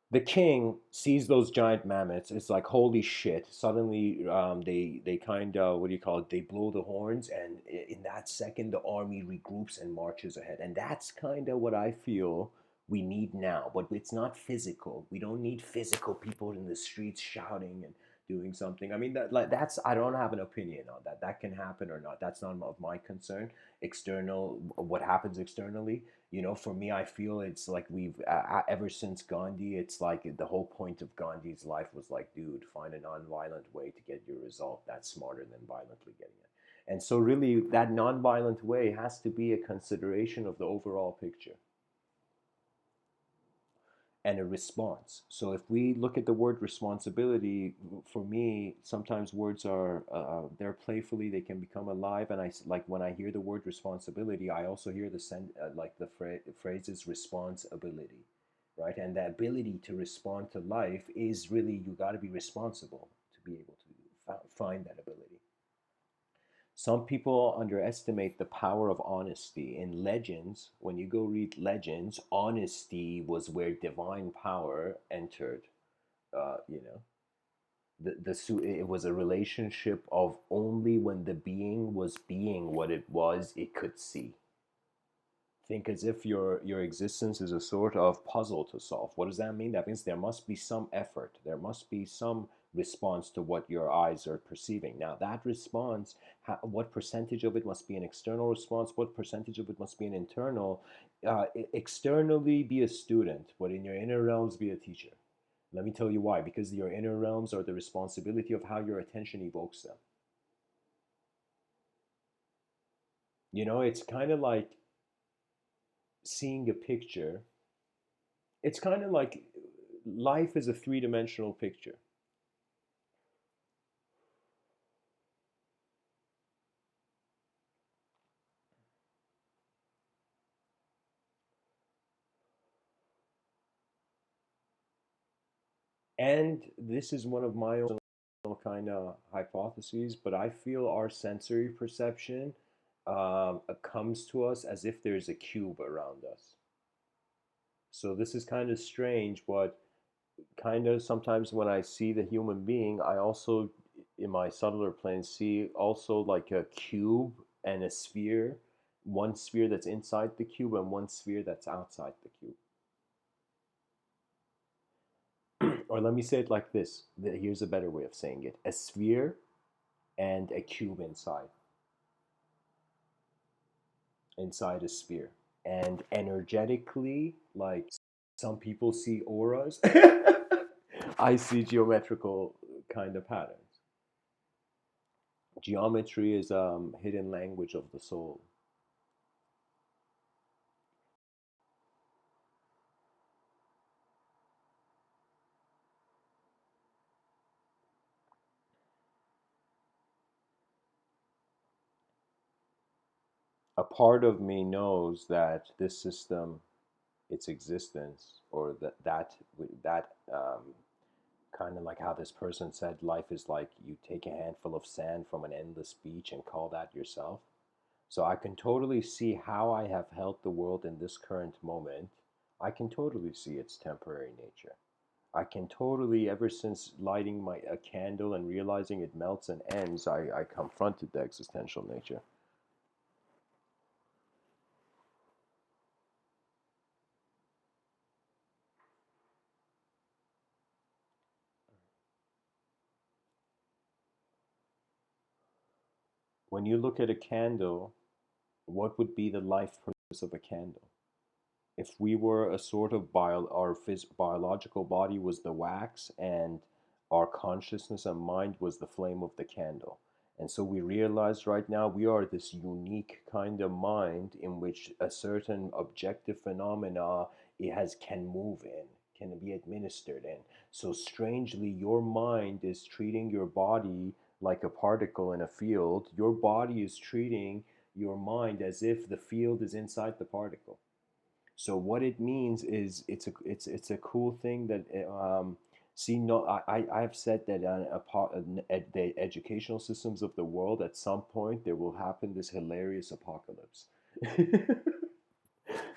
The king sees those giant mammoths. It's like holy shit. Suddenly, they kind of what do you call it? They blow the horns, and in that second, the army regroups and marches ahead. And that's kind of what I feel we need now. But it's not physical. We don't need physical people in the streets shouting and doing something. I mean, that's I don't have an opinion on that. That can happen or not. That's not of my concern. External, what happens externally, for me, I feel it's like we've ever since Gandhi, it's like the whole point of Gandhi's life was like, dude, find a non-violent way to get your result. That's smarter than violently getting it. And so really that non-violent way has to be a consideration of the overall picture and a response. So if we look at the word responsibility, for me, sometimes words are they're playfully, they can become alive, and I like when I hear the word responsibility, I also hear like the phrases responsibility, right? And the ability to respond to life is really you got to be responsible to be able to find that ability. Some people underestimate the power of honesty. In legends, when you go read legends, honesty was where divine power entered. Uh, you know, it was a relationship of only when the being was being what it was, it could see. Think as if your existence is a sort of puzzle to solve. What does that mean? That means there must be some effort. There must be some response to what your eyes are perceiving. Now, that response, what percentage of it must be an external response? What percentage of it must be an internal? Externally, be a student, but in your inner realms, be a teacher. Let me tell you why. Because your inner realms are the responsibility of how your attention evokes them. It's kind of like seeing a picture. It's kind of like life is a three-dimensional picture. And this is one of my own kind of hypotheses, but I feel our sensory perception comes to us as if there's a cube around us. So this is kind of strange, but kind of sometimes when I see the human being, I also, in my subtler plane, see also like a cube and a sphere, one sphere that's inside the cube and one sphere that's outside the cube. Or let me say it like this. Here's a better way of saying it: a sphere and a cube inside a sphere. And energetically, like some people see auras, I see geometrical kind of patterns. Geometry is hidden language of the soul. a part of me knows that this system, its existence, or that kind of like how this person said life is like you take a handful of sand from an endless beach and call that yourself. So I can totally see how I have helped the world in this current moment. I can totally see its temporary nature. I can totally, ever since lighting my a candle and realizing it melts and ends, I confronted the existential nature. When you look at a candle, what would be the life purpose of a candle? If we were a sort of biological body was the wax, and our consciousness and mind was the flame of the candle. And so we realize right now we are this unique kind of mind in which a certain objective phenomena it has can move in, can be administered in. So strangely, your mind is treating your body like a particle in a field. Your body is treating your mind as if the field is inside the particle. So what it means is it's a cool thing that see, no, I've said that the educational systems of the world, at some point there will happen this hilarious apocalypse.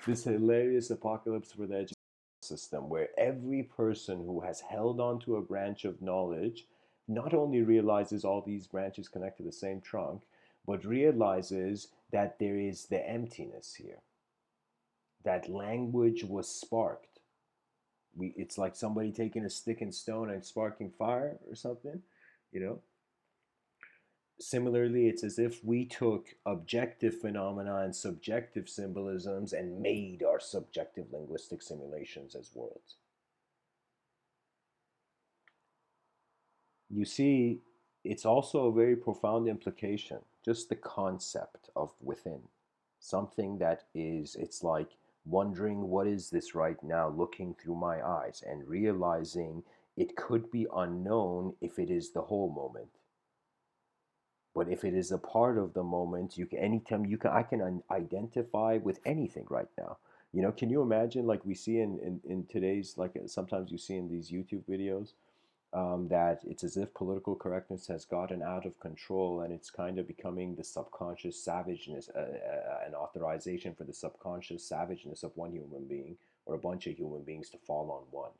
This hilarious apocalypse for the education system, where every person who has held on to a branch of knowledge not only realizes all these branches connect to the same trunk, but realizes that there is the emptiness here, that language was sparked. It's like somebody taking a stick and stone and sparking fire or something, you know. Similarly, it's as if we took objective phenomena and subjective symbolisms and made our subjective linguistic simulations as worlds. You see, it's also a very profound implication, just the concept of within. Something that is, it's like wondering what is this right now, looking through my eyes and realizing it could be unknown if it is the whole moment. But if it is a part of the moment, you can anytime you can I can identify with anything right now. You know, can you imagine like we see in today's like sometimes you see in these YouTube videos that it's as if political correctness has gotten out of control and it's kind of becoming the subconscious savageness, an authorization for the subconscious savageness of one human being or a bunch of human beings to fall on one.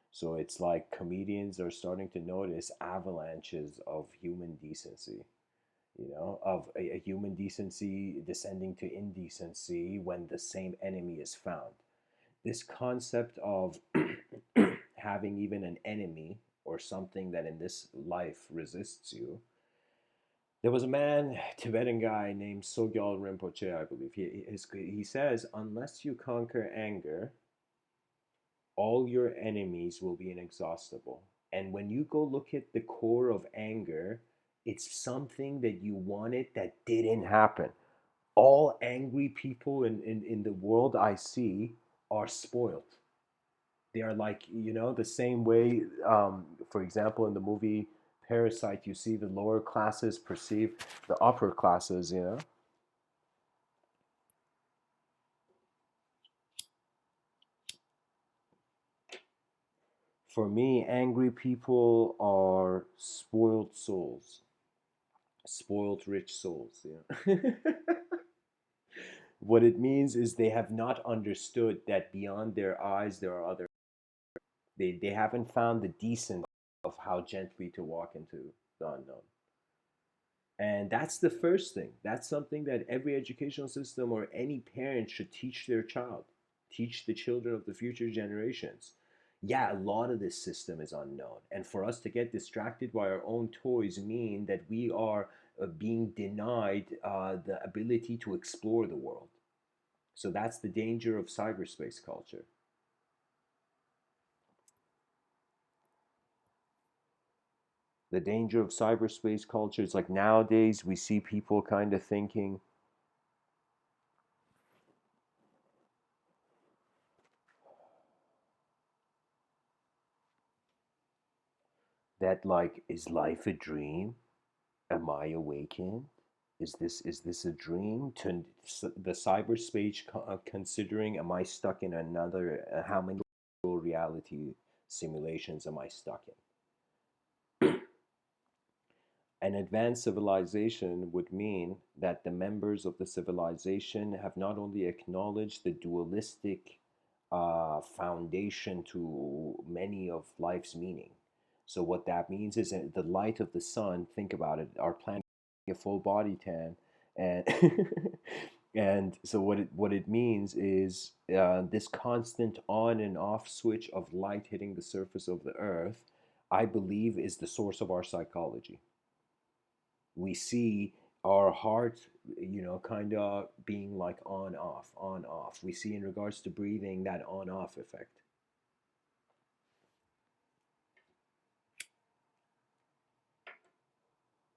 So it's like comedians are starting to notice avalanches of human decency, you know, of a human decency descending to indecency when the same enemy is found. This concept of having even an enemy or something that in this life resists you. There was a man, Tibetan guy named Sogyal Rinpoche, I believe. He says, unless you conquer anger, all your enemies will be inexhaustible. And when you go look at the core of anger, it's something that you wanted that didn't happen. All angry people in the world I see are spoiled. They are like, you know, the same way, for example, in the movie Parasite, you see the lower classes perceive the upper classes, you know. For me, angry people are spoiled souls, spoiled rich souls, you know. What it means is they have not understood that beyond their eyes there are other. They haven't found the decency of how gently to walk into the unknown. And that's the first thing. That's something that every educational system or any parent should teach their child, teach the children of the future generations. Yeah, a lot of this system is unknown. And for us to get distracted by our own toys mean that we are being denied the ability to explore the world. So that's the danger of cyberspace culture. The danger of cyberspace culture is like nowadays we see people kind of thinking that like, is life a dream? Am I awakened? Is this a dream? To the cyberspace considering, am I stuck in another? How many reality simulations am I stuck in? An advanced civilization would mean that the members of the civilization have not only acknowledged the dualistic foundation to many of life's meaning. So, what that means is that the light of the sun, think about it, our planet a full body tan. And and so what it means is this constant on and off switch of light hitting the surface of the earth, I believe, is the source of our psychology. We see our heart, kind of being like on off, on off. We see in regards to breathing that on off effect.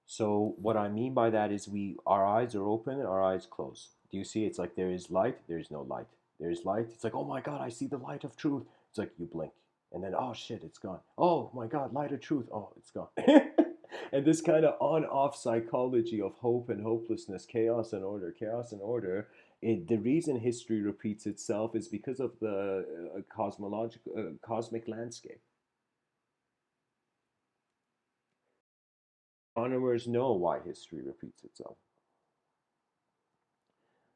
So what I mean by that is our eyes are open and our eyes close. Do you see? It's like there is light, there is no light. There is light. It's like, oh my God, I see the light of truth. It's like you blink, and then oh shit, it's gone. Oh my God, light of truth. Oh, it's gone. And this kind of on-off psychology of hope and hopelessness, chaos and order, chaos and order. The reason history repeats itself is because of the cosmological, cosmic landscape. Astronomers know why history repeats itself.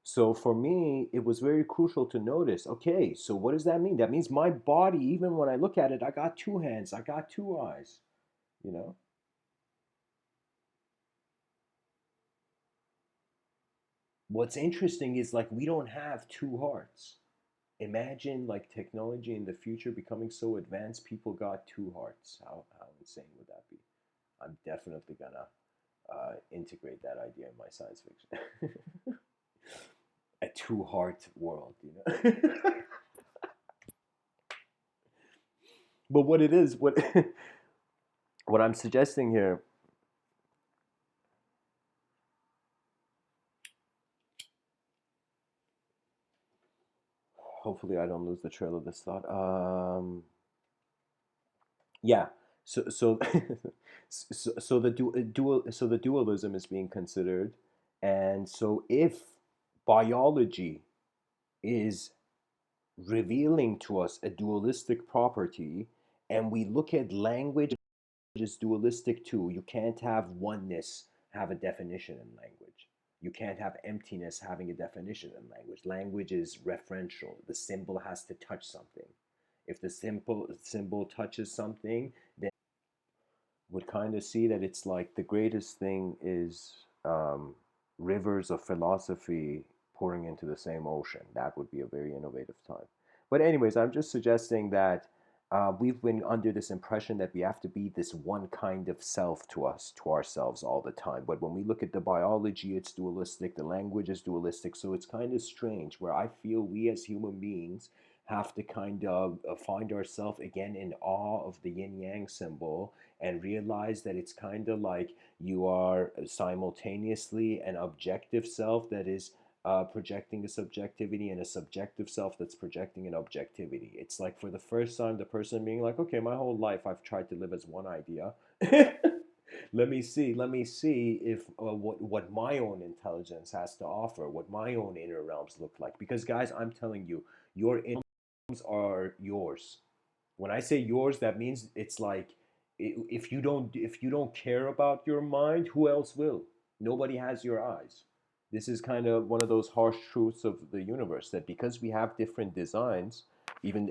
So for me, it was very crucial to notice, okay, so what does that mean? That means my body, even when I look at it, I got two hands, I got two eyes, you know? What's interesting is like we don't have two hearts. Imagine like technology in the future becoming so advanced, people got two hearts. How insane would that be? I'm definitely gonna integrate that idea in my science fiction. A two heart world, you know? But what it is, what what I'm suggesting here, hopefully I don't lose the trail of this thought. Yeah. So so the dualism is being considered, and so if biology is revealing to us a dualistic property, and we look at language is dualistic too. You can't have oneness have a definition in language. You can't have emptiness having a definition in language. Language is referential. The symbol has to touch something. If the symbol touches something, then would kind of see that it's like the greatest thing is rivers of philosophy pouring into the same ocean. That would be a very innovative time. But, anyways, I'm just suggesting that we've been under this impression that we have to be this one kind of self to us, to ourselves all the time. But when we look at the biology, it's dualistic, the language is dualistic. So it's kind of strange where I feel we as human beings have to kind of find ourselves again in awe of the yin yang symbol and realize that it's kind of like you are simultaneously an objective self that is projecting a subjectivity and a subjective self that's projecting an objectivity. It's like for the first time, the person being like, okay, my whole life I've tried to live as one idea. Let me see if what my own intelligence has to offer, what my own inner realms look like. Because guys, I'm telling you, your inner realms are yours. When I say yours, that means it's like if you don't care about your mind, who else will? Nobody has your eyes. This is kind of one of those harsh truths of the universe that because we have different designs, even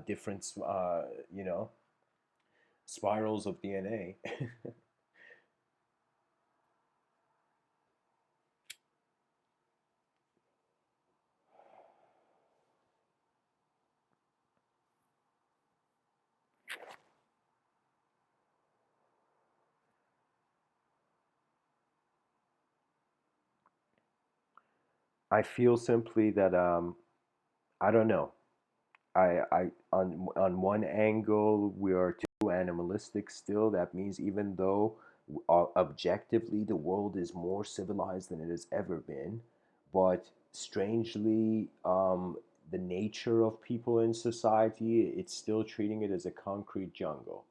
different spirals of DNA. I feel simply that I don't know. I on one angle we are too animalistic still. That means even though objectively the world is more civilized than it has ever been, but strangely, the nature of people in society, it's still treating it as a concrete jungle.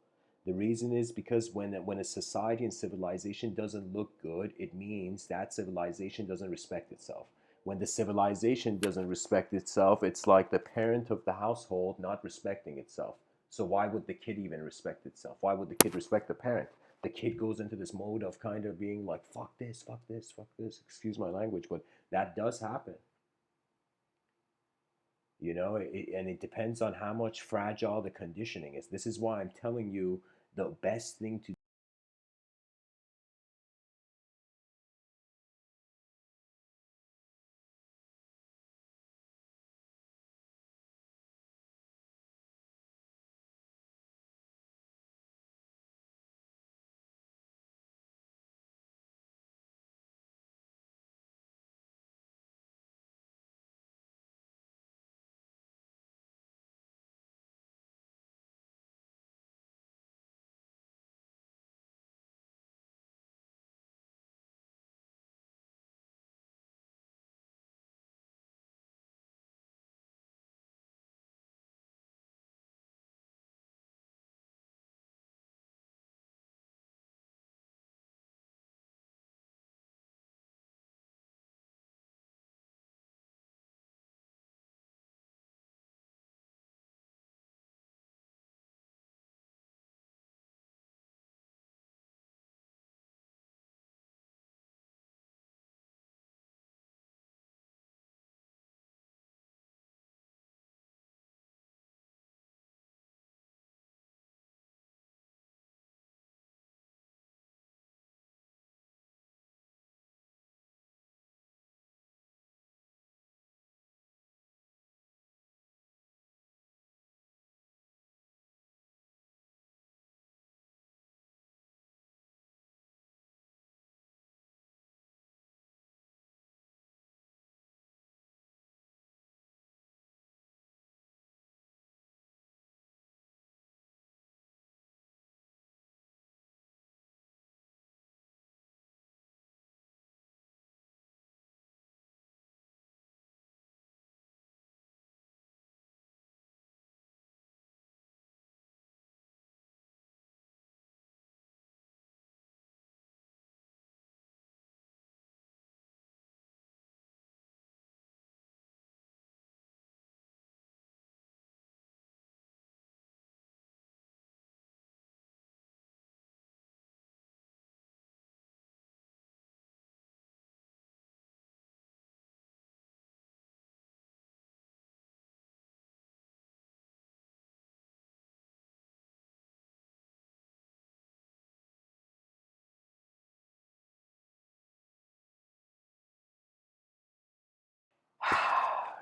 The reason is because when a society and civilization doesn't look good, it means that civilization doesn't respect itself. When the civilization doesn't respect itself, it's like the parent of the household not respecting itself. So why would the kid even respect itself? Why would the kid respect the parent? The kid goes into this mode of kind of being like, fuck this, fuck this, fuck this, excuse my language, but that does happen. And it depends on how much fragile the conditioning is. This is why I'm telling you the best thing to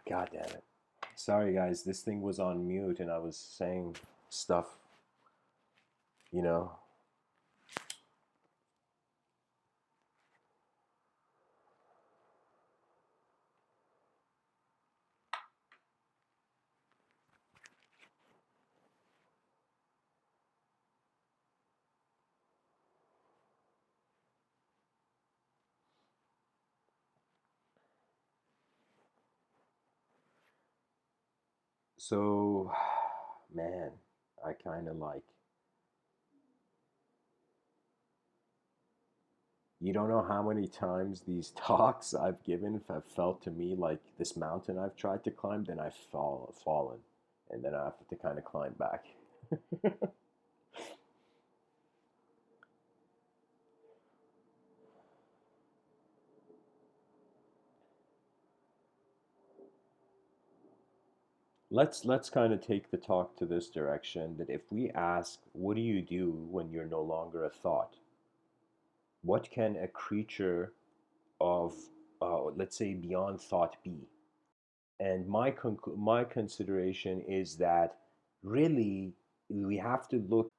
God damn it. Sorry, guys. This thing was on mute and I was saying stuff, you know. So, man, I kind of like, you don't know how many times these talks I've given have felt to me like this mountain I've tried to climb, then fallen, and then I have to kind of climb back. Let's kind of take the talk to this direction that if we ask, what do you do when you're no longer a thought? What can a creature of, let's say, beyond thought be? And my consideration is that really we have to look.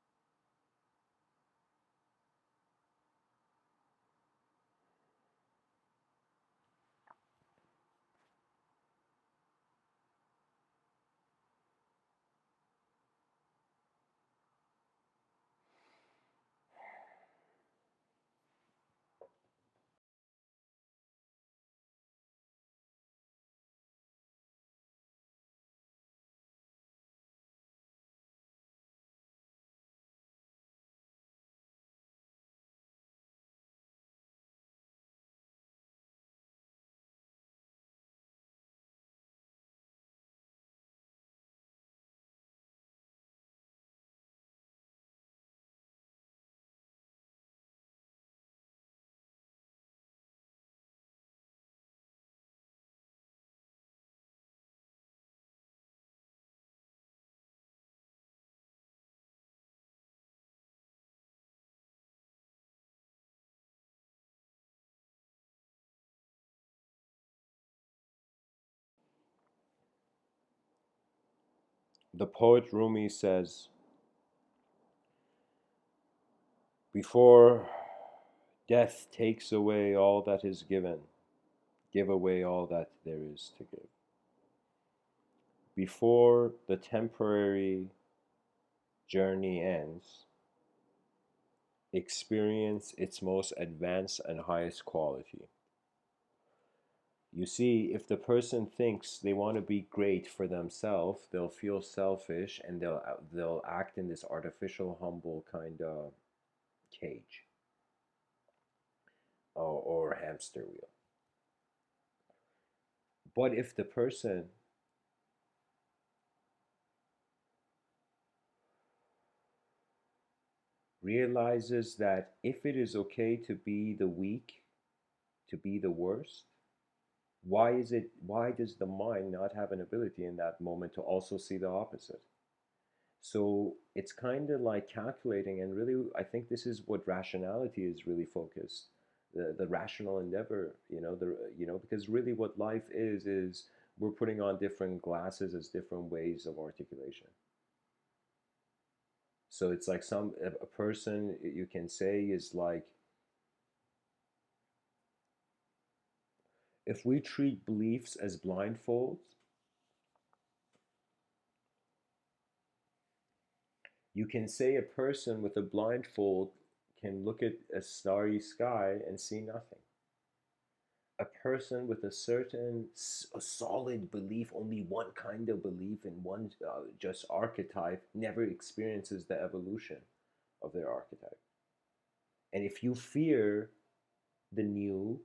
The poet Rumi says, before death takes away all that is given, give away all that there is to give. Before the temporary journey ends, experience its most advanced and highest quality. You see, if the person thinks they want to be great for themselves, they'll feel selfish and they'll act in this artificial humble kind of cage or hamster wheel. But if the person realizes that if it is okay to be the weak, to be the worst, why does the mind not have an ability in that moment to also see the opposite? So it's kind of like calculating, and really, I think this is what rationality is really focused. The rational endeavor, because really what life is we're putting on different glasses as different ways of articulation. So it's like a person you can say is like, if we treat beliefs as blindfolds, you can say a person with a blindfold can look at a starry sky and see nothing. A person with a certain a solid belief, only one kind of belief in one just archetype, never experiences the evolution of their archetype. And if you fear the new,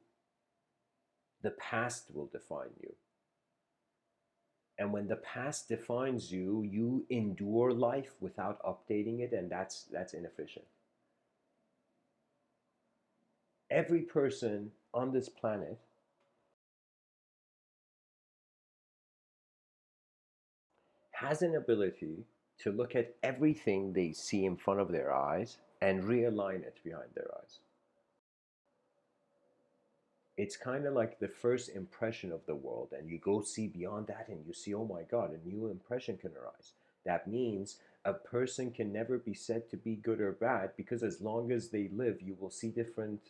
the past will define you. And when the past defines you, you endure life without updating it, and that's inefficient. Every person on this planet has an ability to look at everything they see in front of their eyes and realign it behind their eyes. It's kind of like the first impression of the world, and you go see beyond that and you see, oh my God, a new impression can arise. That means a person can never be said to be good or bad, because as long as they live, you will see different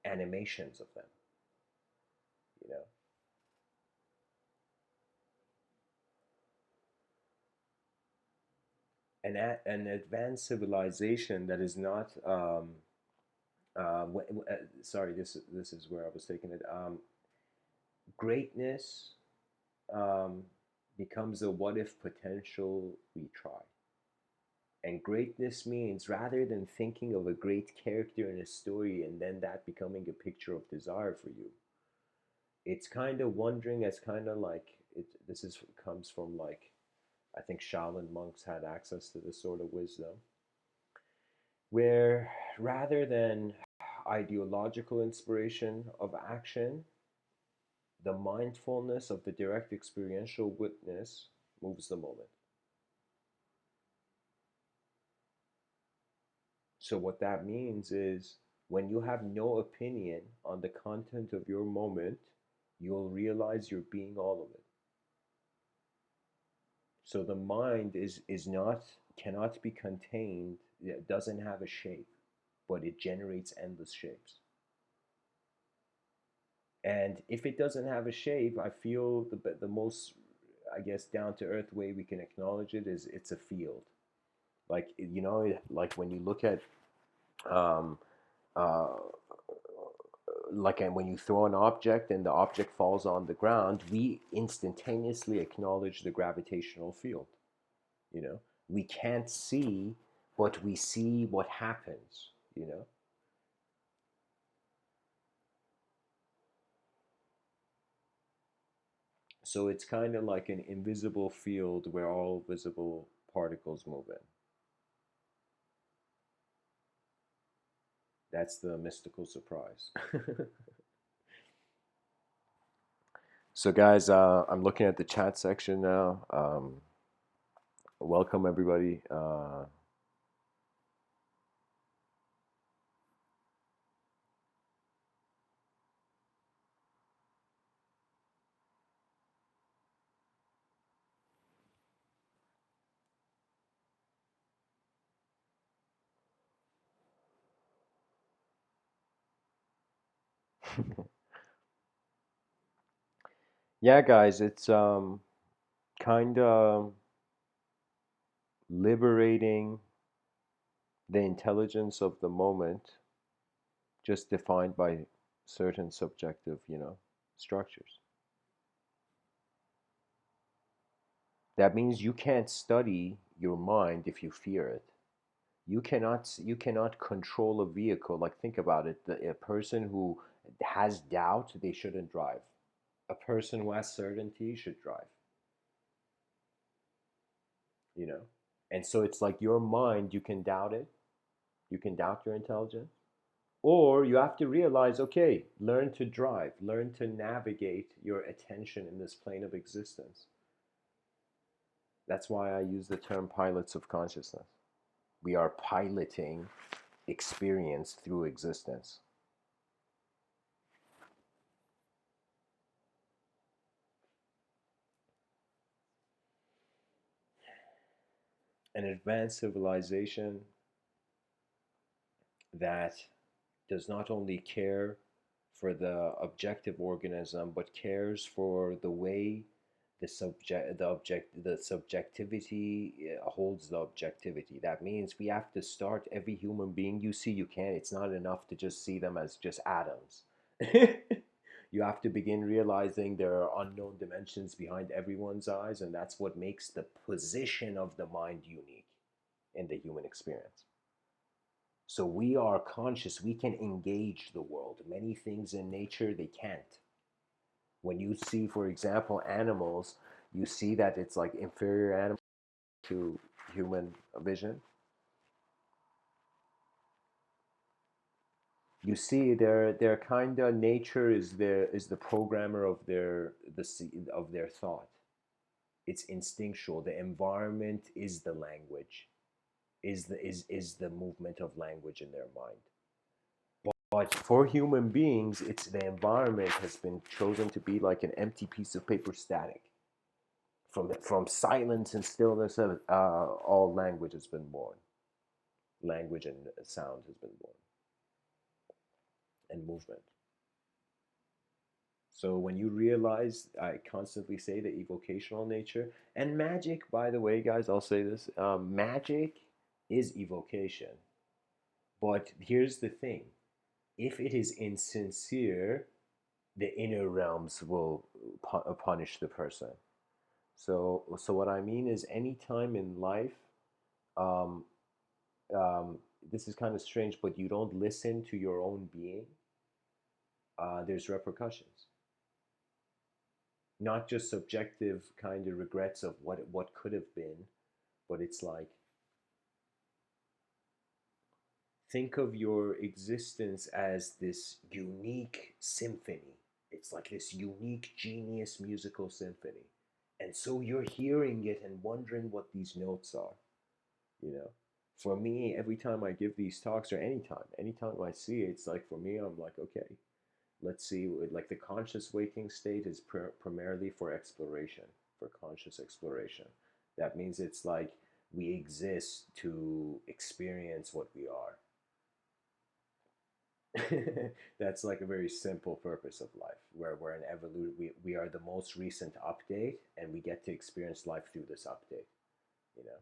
animations of them, you know. An advanced civilization that is not sorry, this is where I was taking it. Greatness um, becomes a what if potential we try. And greatness means, rather than thinking of a great character in a story and then that becoming a picture of desire for you, it's kind of wondering, as kind of like it. This is comes from, like, I think Shaolin monks had access to this sort of wisdom, where rather than ideological inspiration of action, the mindfulness of the direct experiential witness moves the moment. So, what that means is, when you have no opinion on the content of your moment, you'll realize you're being all of it. So, the mind is not, cannot be contained, it doesn't have a shape, but it generates endless shapes. And if it doesn't have a shape, I feel the most, I guess, down to earth way we can acknowledge it is it's a field. Like, like when you look at um, uh, like, and when you throw an object and the object falls on the ground, we instantaneously acknowledge the gravitational field. We can't see, but we see what happens. So it's kind of like an invisible field where all visible particles move in. That's the mystical surprise. So, guys, I'm looking at the chat section now. Welcome, everybody. Yeah, guys, it's kind of liberating the intelligence of the moment, just defined by certain subjective, structures. That means you can't study your mind if you fear it. You cannot control a vehicle. Like, think about it. A person who has doubt, they shouldn't drive. A person who has certainty should drive, you know? And so it's like your mind, you can doubt it. You can doubt your intelligence. Or you have to realize, okay, learn to drive, learn to navigate your attention in this plane of existence. That's why I use the term pilots of consciousness. We are piloting experience through existence. An advanced civilization that does not only care for the objective organism but cares for the way the subjectivity holds the objectivity. That means we have to start every human being you see. You can't, it's not enough to just see them as just atoms. You have to begin realizing there are unknown dimensions behind everyone's eyes, and that's what makes the position of the mind unique in the human experience. So we are conscious, we can engage the world. Many things in nature they can't. When you see, for example, animals, you see that it's like inferior animal to human vision. You see their kind of nature is the programmer of their thought. It's instinctual. The environment is the language, is the movement of language in their mind. But for human beings, it's the environment has been chosen to be like an empty piece of paper, static. From silence and stillness, all language has been born. Language and sound has been born, and movement. So when you realize, I constantly say the evocational nature and magic. By the way, guys, I'll say this: magic is evocation. But here's the thing: if it is insincere, the inner realms will punish the person. So what I mean is, any time in life, um, this is kind of strange, but you don't listen to your own being, there's repercussions. Not just subjective kind of regrets of what could have been, but it's like, think of your existence as this unique symphony. It's like this unique genius musical symphony. And so you're hearing it and wondering what these notes are, you know. For me, every time I give these talks, or anytime I see it, it's like, for me, I'm like, okay, let's see. Like, the conscious waking state is primarily for exploration, for conscious exploration. That means it's like we exist to experience what we are. That's like a very simple purpose of life, where we're an evolution. We are the most recent update, and we get to experience life through this update, you know.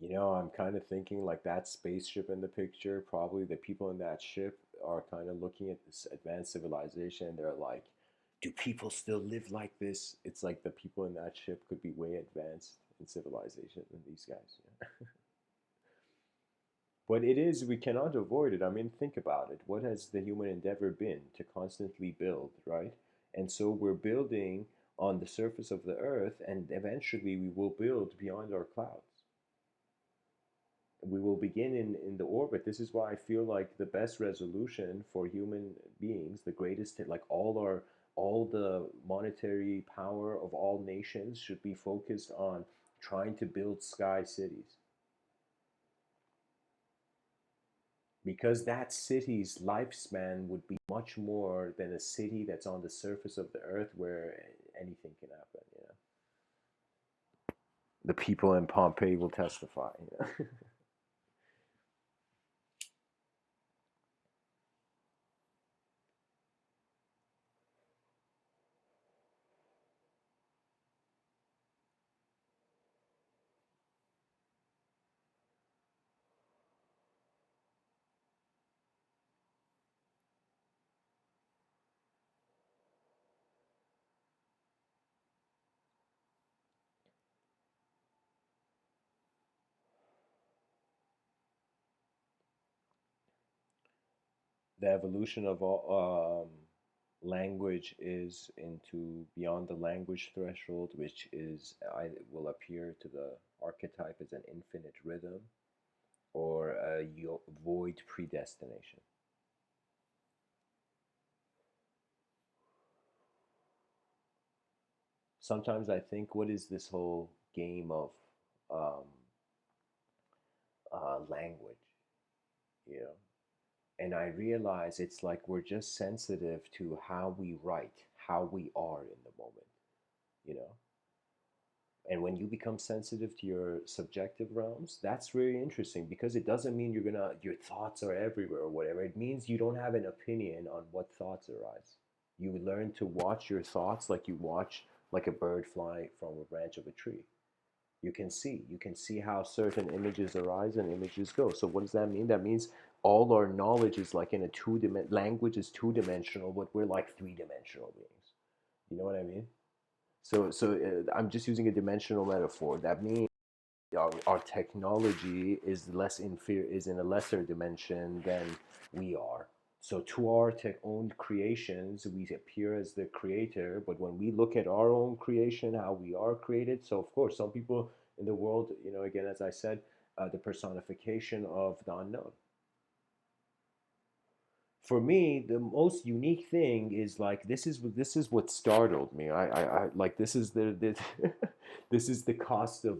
I'm kind of thinking like that spaceship in the picture, probably the people in that ship are kind of looking at this advanced civilization, and they're like, do people still live like this? It's like the people in that ship could be way advanced in civilization than these guys. Yeah. But it is, we cannot avoid it. I mean, think about it. What has the human endeavor been? To constantly build, right? And so we're building on the surface of the earth, and eventually we will build beyond our clouds. we will begin in the orbit. This is why I feel like the best resolution for human beings, the greatest, like all the monetary power of all nations should be focused on trying to build sky cities, because that city's lifespan would be much more than a city that's on the surface of the earth where anything can happen. The people in Pompeii will testify. The evolution of all language is into beyond the language threshold, which is I will appear to the archetype as an infinite rhythm or a void predestination. Sometimes I think, what is this whole game of um, language? You know, and I realize it's like we're just sensitive to how we write, how we are in the moment. You know, and when you become sensitive to your subjective realms, that's really interesting, because it doesn't mean your thoughts are everywhere or whatever. It means you don't have an opinion on what thoughts arise. You learn to watch your thoughts like you watch like a bird flying from a branch of a tree. You can see how certain images arise and images go. So what does that mean? That means all our knowledge is like in a language is two-dimensional, but we're like three-dimensional beings. You know what I mean? So I'm just using a dimensional metaphor. That means our technology is less inferior, is in a lesser dimension than we are. So to our own creations, we appear as the creator. But when we look at our own creation, how we are created, so of course, some people in the world, again, as I said, the personification of the unknown. For me, the most unique thing is like this is what startled me. I like this is the this is the cost of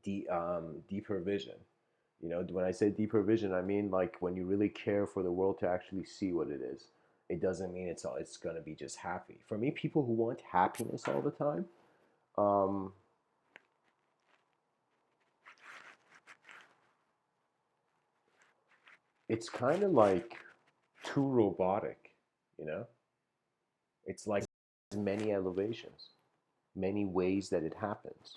deeper vision. When I say deeper vision, I mean like when you really care for the world to actually see what it is. It doesn't mean it's gonna be just happy. For me, people who want happiness all the time, um, it's kind of like too robotic. You know, it's like many elevations, many ways that it happens.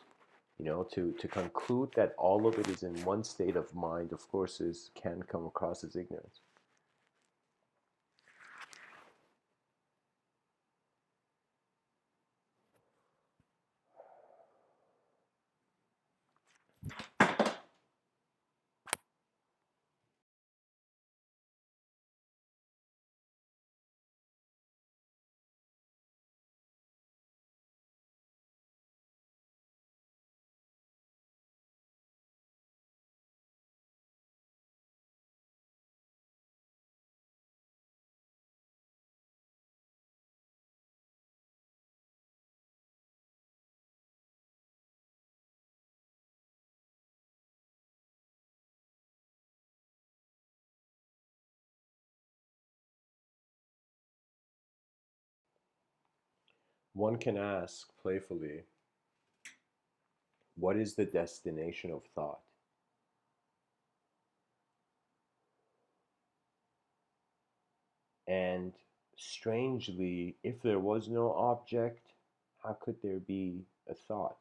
To conclude that all of it is in one state of mind, of course, is can come across as ignorance. One can ask playfully, what is the destination of thought? And strangely, if there was no object, how could there be a thought?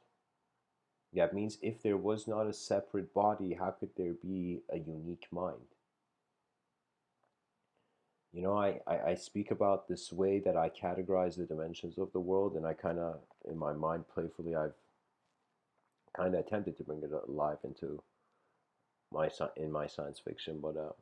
That means if there was not a separate body, how could there be a unique mind? I speak about this way that I categorize the dimensions of the world, and I kind of, in my mind, playfully, I've kind of attempted to bring it alive into in my science fiction, but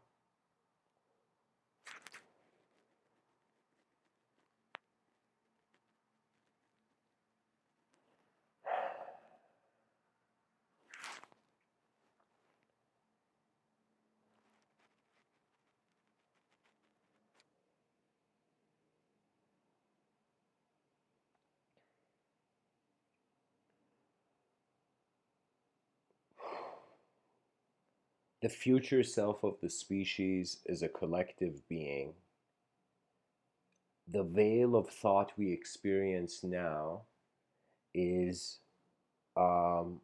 The future self of the species is a collective being. The veil of thought we experience now is, um,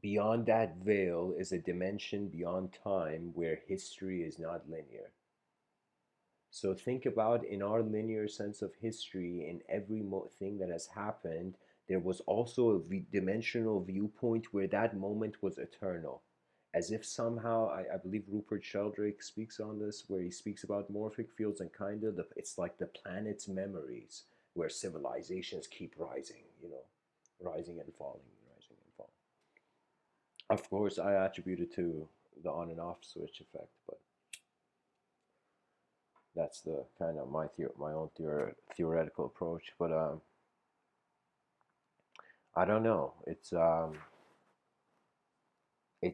beyond that veil is a dimension beyond time where history is not linear. So think about, in our linear sense of history, in every thing that has happened, there was also a dimensional viewpoint where that moment was eternal. As if somehow, I believe Rupert Sheldrake speaks on this, where he speaks about morphic fields and kind of, it's like the planet's memories, where civilizations keep rising, rising and falling, rising and falling. Of course, I attribute it to the on and off switch effect, but that's the kind of my own theoretical approach. But I don't know. It's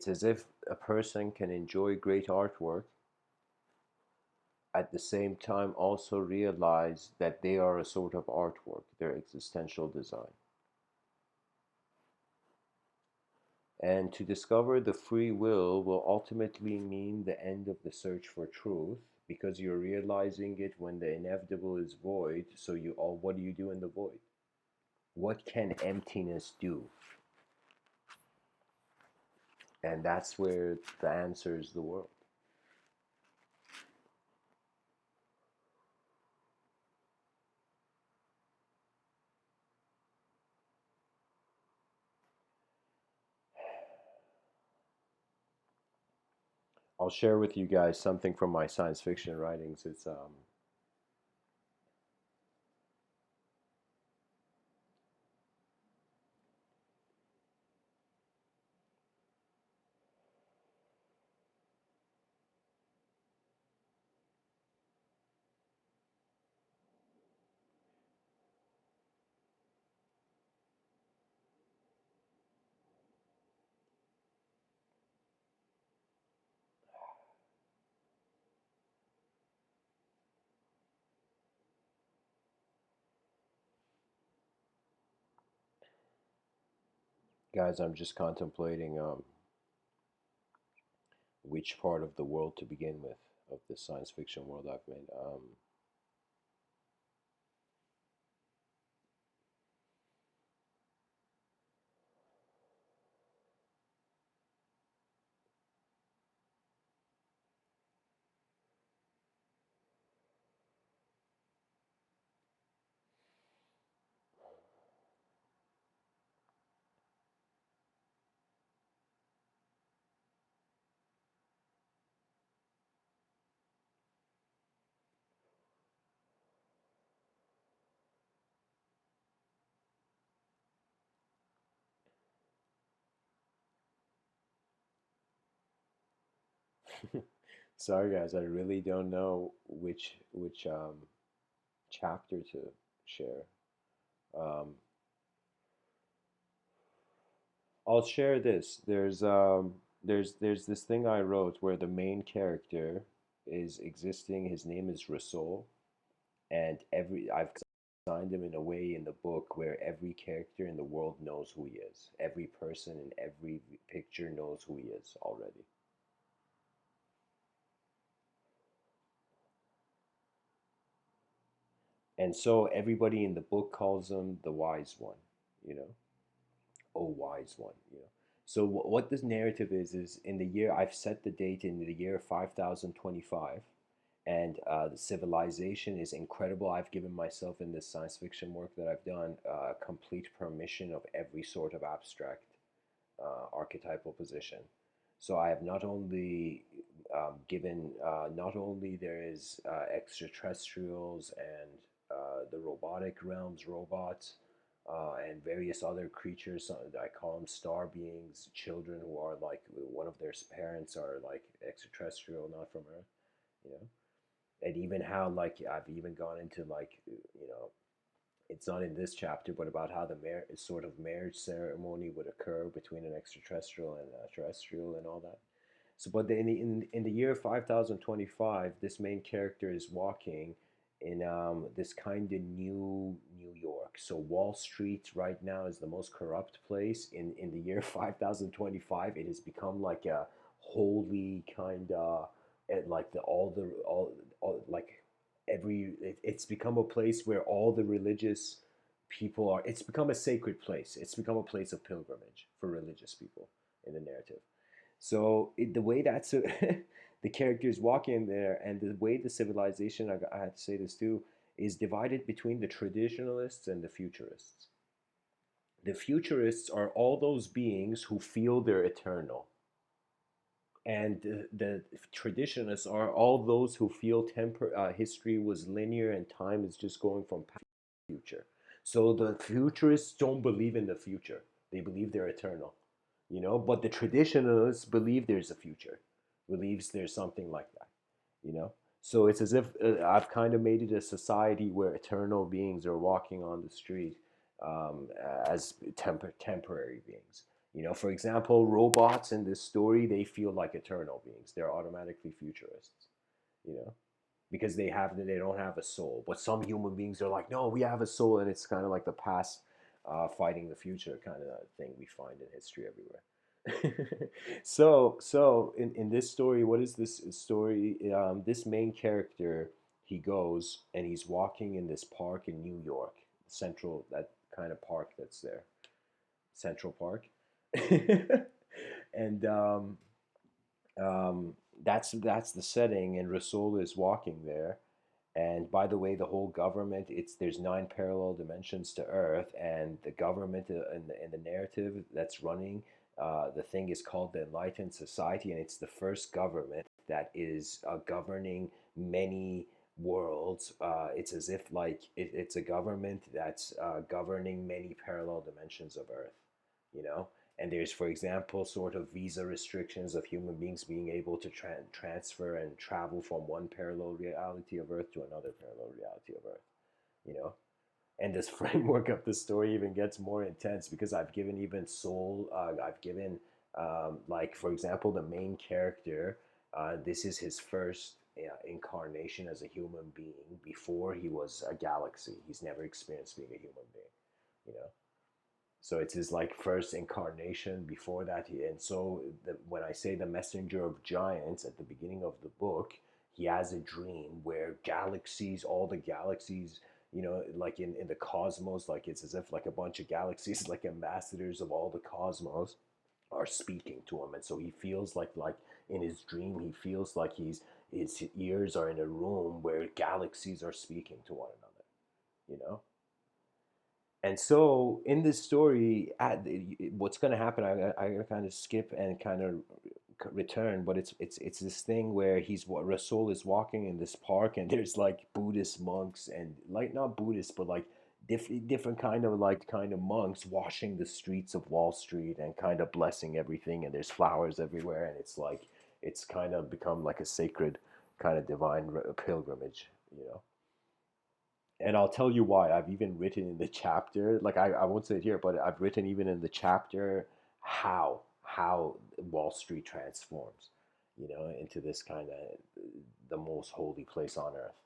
as if a person can enjoy great artwork, at the same time also realize that they are a sort of artwork, their existential design. And to discover the free will ultimately mean the end of the search for truth, because you're realizing it when the inevitable is void. So what do you do in the void? What can emptiness do? And that's where the answer is the world. I'll share with you guys something from my science fiction writings. It's guys, I'm just contemplating which part of the world to begin with, of the science fiction world I've made. Sorry, guys, I really don't know which chapter to share. Um, I'll share this. There's this thing I wrote where the main character is existing. His name is Rasul, and every I've designed him in a way in the book where every character in the world knows who he is. Every person in every picture knows who he is already. And so everybody in the book calls him the wise one, you know. Oh, wise one, you know. So what this narrative is in the year, I've set the date in the year 5025, and the civilization is incredible. I've given myself, in this science fiction work that I've done, complete permission of every sort of abstract archetypal position. So I have not only given, not only there is extraterrestrials and the robotic realms, robots, and various other creatures. I call them star beings, children who are like, one of their parents are like extraterrestrial, not from Earth, you know. And even how, like, I've even gone into, like, it's not in this chapter, but about how the sort of marriage ceremony would occur between an extraterrestrial and a terrestrial and all that. So, but in the year 5025, this main character is walking in this kind of new New York. So Wall Street right now is the most corrupt place. In the year 5025, it has become like a holy kind of, and like the all like it's become a place where all the religious people are. It's become a sacred place. It's become a place of pilgrimage for religious people in the narrative. So the way that's the characters walk in there, and the way the civilization, I had to say this too, is divided between the traditionalists and the futurists. The futurists are all those beings who feel they're eternal, and the traditionalists are all those who feel history was linear and time is just going from past to future. So the futurists don't believe in the future; they believe they're eternal, But the traditionalists believe there's a future, believes there's something like that, you know. So it's as if I've kind of made it a society where eternal beings are walking on the street as temporary beings. For example, robots in this story, they feel like eternal beings. They're automatically futurists, you know, because they don't have a soul. But some human beings are like, no, we have a soul, and it's kind of like the past fighting the future kind of thing we find in history everywhere. So in this story, what is this story? This main character, he goes and he's walking in this park in New York, Central, that kind of park that's there, Central Park, and that's the setting, and Rasul is walking there. And by the way, the whole government, there's 9 parallel dimensions to Earth, and the government in the narrative that's running the thing is called the Enlightened Society, and it's the first government that is governing many worlds. It's as if like it's a government that's governing many parallel dimensions of Earth, you know. And there's, for example, sort of visa restrictions of human beings being able to transfer and travel from one parallel reality of Earth to another parallel reality of Earth, you know. And this framework of the story even gets more intense because I've given even soul. I've given, like, for example, the main character. This is his first incarnation as a human being. Before he was a galaxy, he's never experienced being a human being, you know. So it's his like first incarnation. Before that, when I say the messenger of giants at the beginning of the book, he has a dream where galaxies, all the galaxies, like in the cosmos, like it's as if like a bunch of galaxies, like ambassadors of all the cosmos, are speaking to him, and so he feels like in his dream, he feels like his ears are in a room where galaxies are speaking to one another, you know. And so in this story, what's going to happen? I gotta kind of skip and kind of return, but it's this thing where Rasul is walking in this park, and there's like Buddhist monks, and like not Buddhist, but like different kind of monks washing the streets of Wall Street and kind of blessing everything, and there's flowers everywhere, and it's like it's kind of become like a sacred kind of divine pilgrimage, you know. And I'll tell you why. I've even written in the chapter, like I won't say it here, but I've written even in the chapter how Wall Street transforms, into this kind of the most holy place on earth,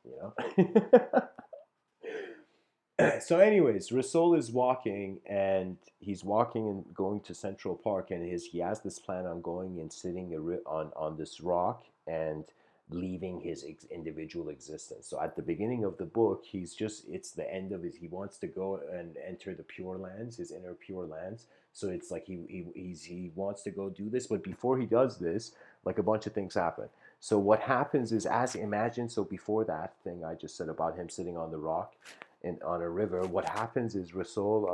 So, anyways, Rasul is walking, and he's walking and going to Central Park, and he has this plan on going and sitting on this rock and leaving his individual existence. So at the beginning of the book, it's the end of his. He wants to go and enter the Pure Lands, his inner Pure Lands. So it's like he wants to go do this, but before he does this, like a bunch of things happen. So what happens is, as imagine, so before that thing I just said about him sitting on the rock on a river, what happens is Rasul,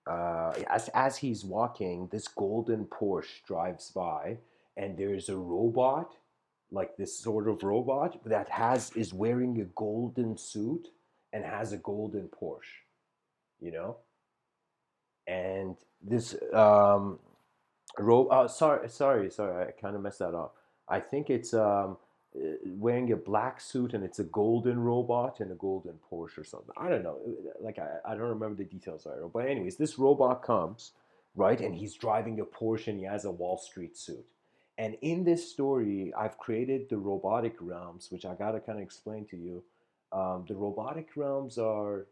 as he's walking, this golden Porsche drives by, and there's a robot, like this sort of robot that is wearing a golden suit and has a golden Porsche, you know, and this sorry, I kind of messed that up. I think it's wearing a black suit, and it's a golden robot and a golden Porsche or something. I don't know. Like I don't remember the details. I don't know. But anyways, this robot comes, right, and he's driving a Porsche, and he has a Wall Street suit. And in this story, I've created the robotic realms, which I gotta kind of explain to you. The robotic realms are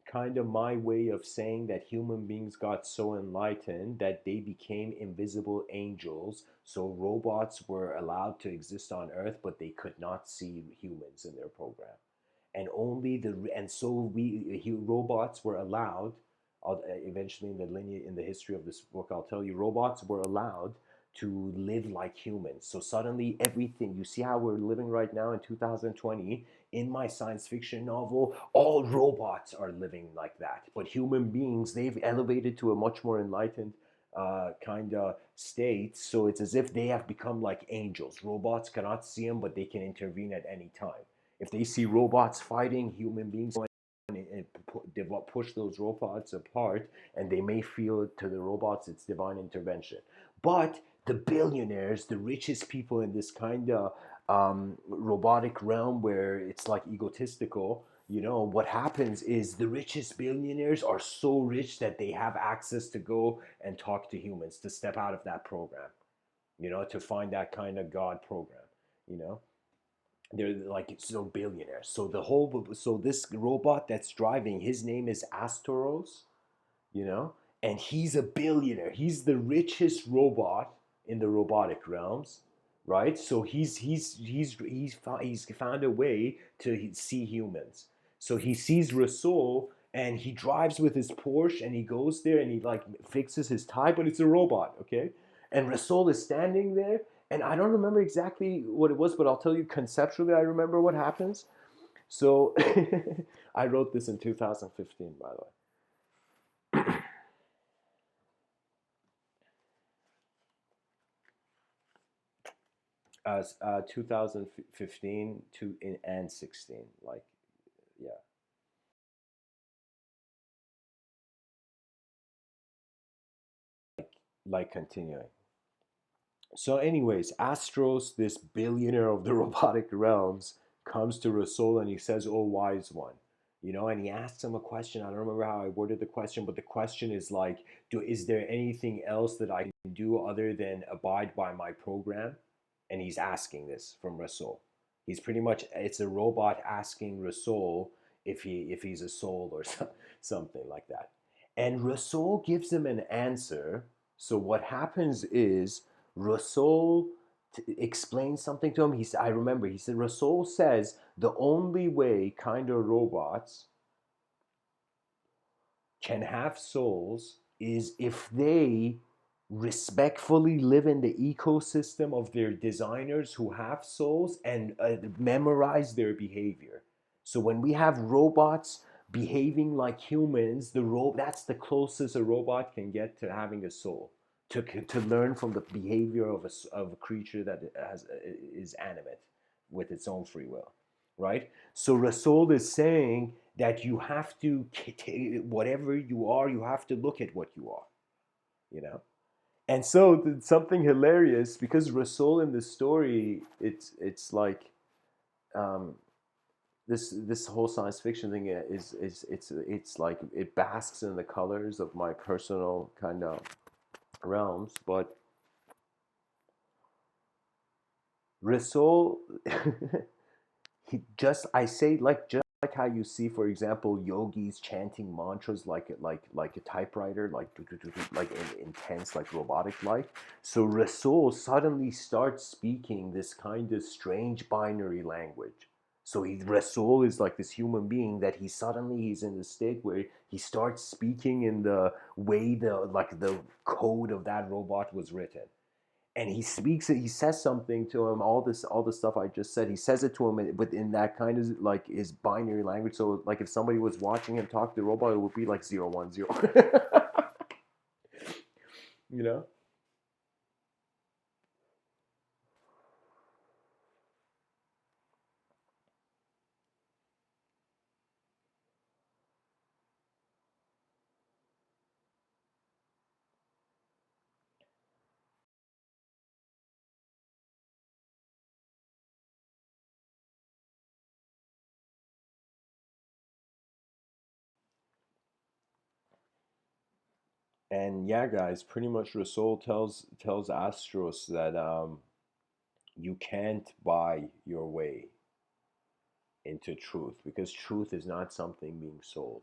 kind of my way of saying that human beings got so enlightened that they became invisible angels. So robots were allowed to exist on Earth, but they could not see humans in their program. And only the and so robots were allowed. Eventually, in the lineage, in the history of this book, I'll tell you, robots were allowed to live like humans. So suddenly, everything you see how we're living right now in 2020, in my science fiction novel, all robots are living like that. But human beings, they've elevated to a much more enlightened kind of state. So it's as if they have become like angels. Robots cannot see them, but they can intervene at any time. If they see robots fighting, human beings and push those robots apart, and they may feel to the robots it's divine intervention. But the billionaires, the richest people in this kind of robotic realm where it's like egotistical, what happens is the richest billionaires are so rich that they have access to go and talk to humans, to step out of that program, to find that kind of God program, you know they're like so billionaires. So this robot that's driving, his name is Astoros, you know, and he's a billionaire. He's the richest robot in the robotic realms, right? So he's found a way to see humans. So he sees Rasul and he drives with his Porsche and he goes there and he like fixes his tie, but it's a robot, okay? And Rasul is standing there, and I don't remember exactly what it was, but I'll tell you conceptually. I remember what happens. So I wrote this in 2015, by the way. uh, 2015 and 16, like, yeah, like continuing. So anyways, Astros, this billionaire of the robotic realms, comes to Rasul and he says, "Oh, wise one." And he asks him a question. I don't remember how I worded the question, but the question is like, is there anything else that I can do other than abide by my program? And he's asking this from Rasul. He's pretty much, it's a robot asking Rasul if he's a soul or something like that. And Rasul gives him an answer. So what happens is Rasul explains something to him. I remember he said, Rasul says the only way kind of robots can have souls is if they respectfully live in the ecosystem of their designers who have souls and memorize their behavior. So when we have robots behaving like humans, that's the closest a robot can get to having a soul. To learn from the behavior of a creature that is animate with its own free will, right? So Rasul is saying that you have to, whatever you are, you have to look at what you are, you know. And so something hilarious, because Rasul in the story, it's like um, this whole science fiction thing is it's like it basks in the colors of my personal kind of realms, but Rasul I say, like, just like how you see, for example, yogis chanting mantras like a typewriter, like intense, like robotic like. So Rasul suddenly starts speaking this kind of strange binary language. So Rasul is like this human being that he's in the state where he starts speaking in the way the code of that robot was written, and he speaks it. He says something to him. All the stuff I just said. He says it to him, but in that kind of like his binary language. So like if somebody was watching him talk to the robot, it would be like 010. you know. And yeah, guys, pretty much Rasul tells Astros that you can't buy your way into truth, because truth is not something being sold.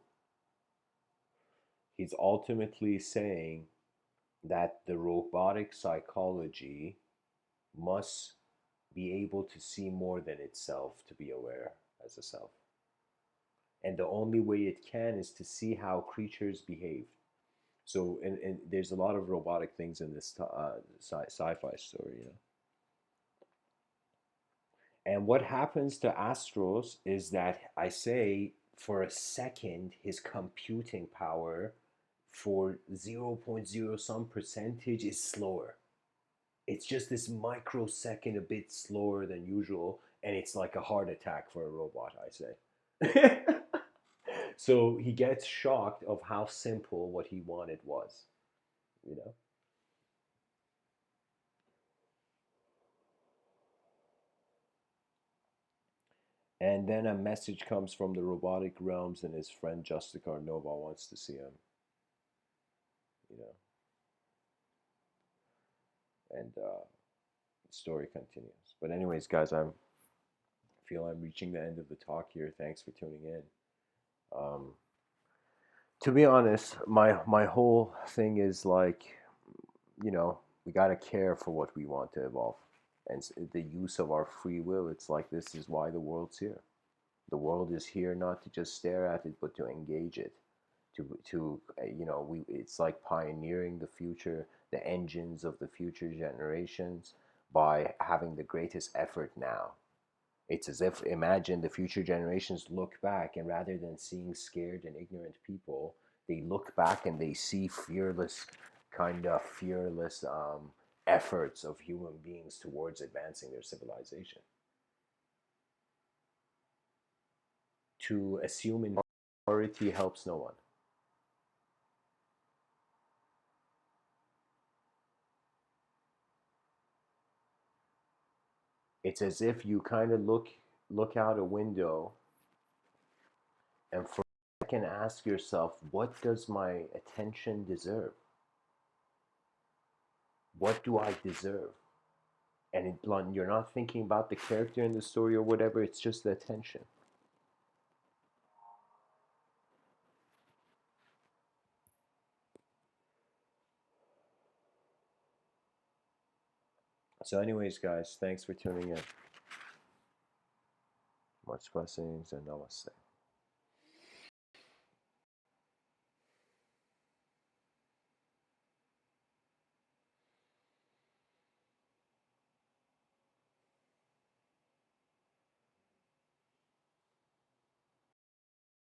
He's ultimately saying that the robotic psychology must be able to see more than itself to be aware as a self. And the only way it can is to see how creatures behave. So, and there's a lot of robotic things in this sci-fi story, you know. And what happens to Astros is that I say for a second his computing power for zero point 0.0 some percentage is slower. It's just this microsecond a bit slower than usual, and it's like a heart attack for a robot, I say. So he gets shocked of how simple what he wanted was, you know. And then a message comes from the robotic realms, and his friend Justicar Nova wants to see him, you know. And the story continues. But anyways, guys, I feel I'm reaching the end of the talk here. Thanks for tuning in. Um, to be honest, my whole thing is like, you know, we gotta care for what we want to evolve, and the use of our free will. It's like this is why the world's here. The world is here not to just stare at it, but to engage it. You know, we it's like pioneering the future, the engines of the future generations by having the greatest effort now. It's as if imagine the future generations look back, and rather than seeing scared and ignorant people, they look back and they see fearless, kind of fearless efforts of human beings towards advancing their civilization. To assume authority helps no one. It's as if you kind of look out a window and for a second ask yourself, what does my attention deserve? What do I deserve? And you're not thinking about the character in the story or whatever, it's just the attention. So anyways, guys, thanks for tuning in. Much blessings and namaste.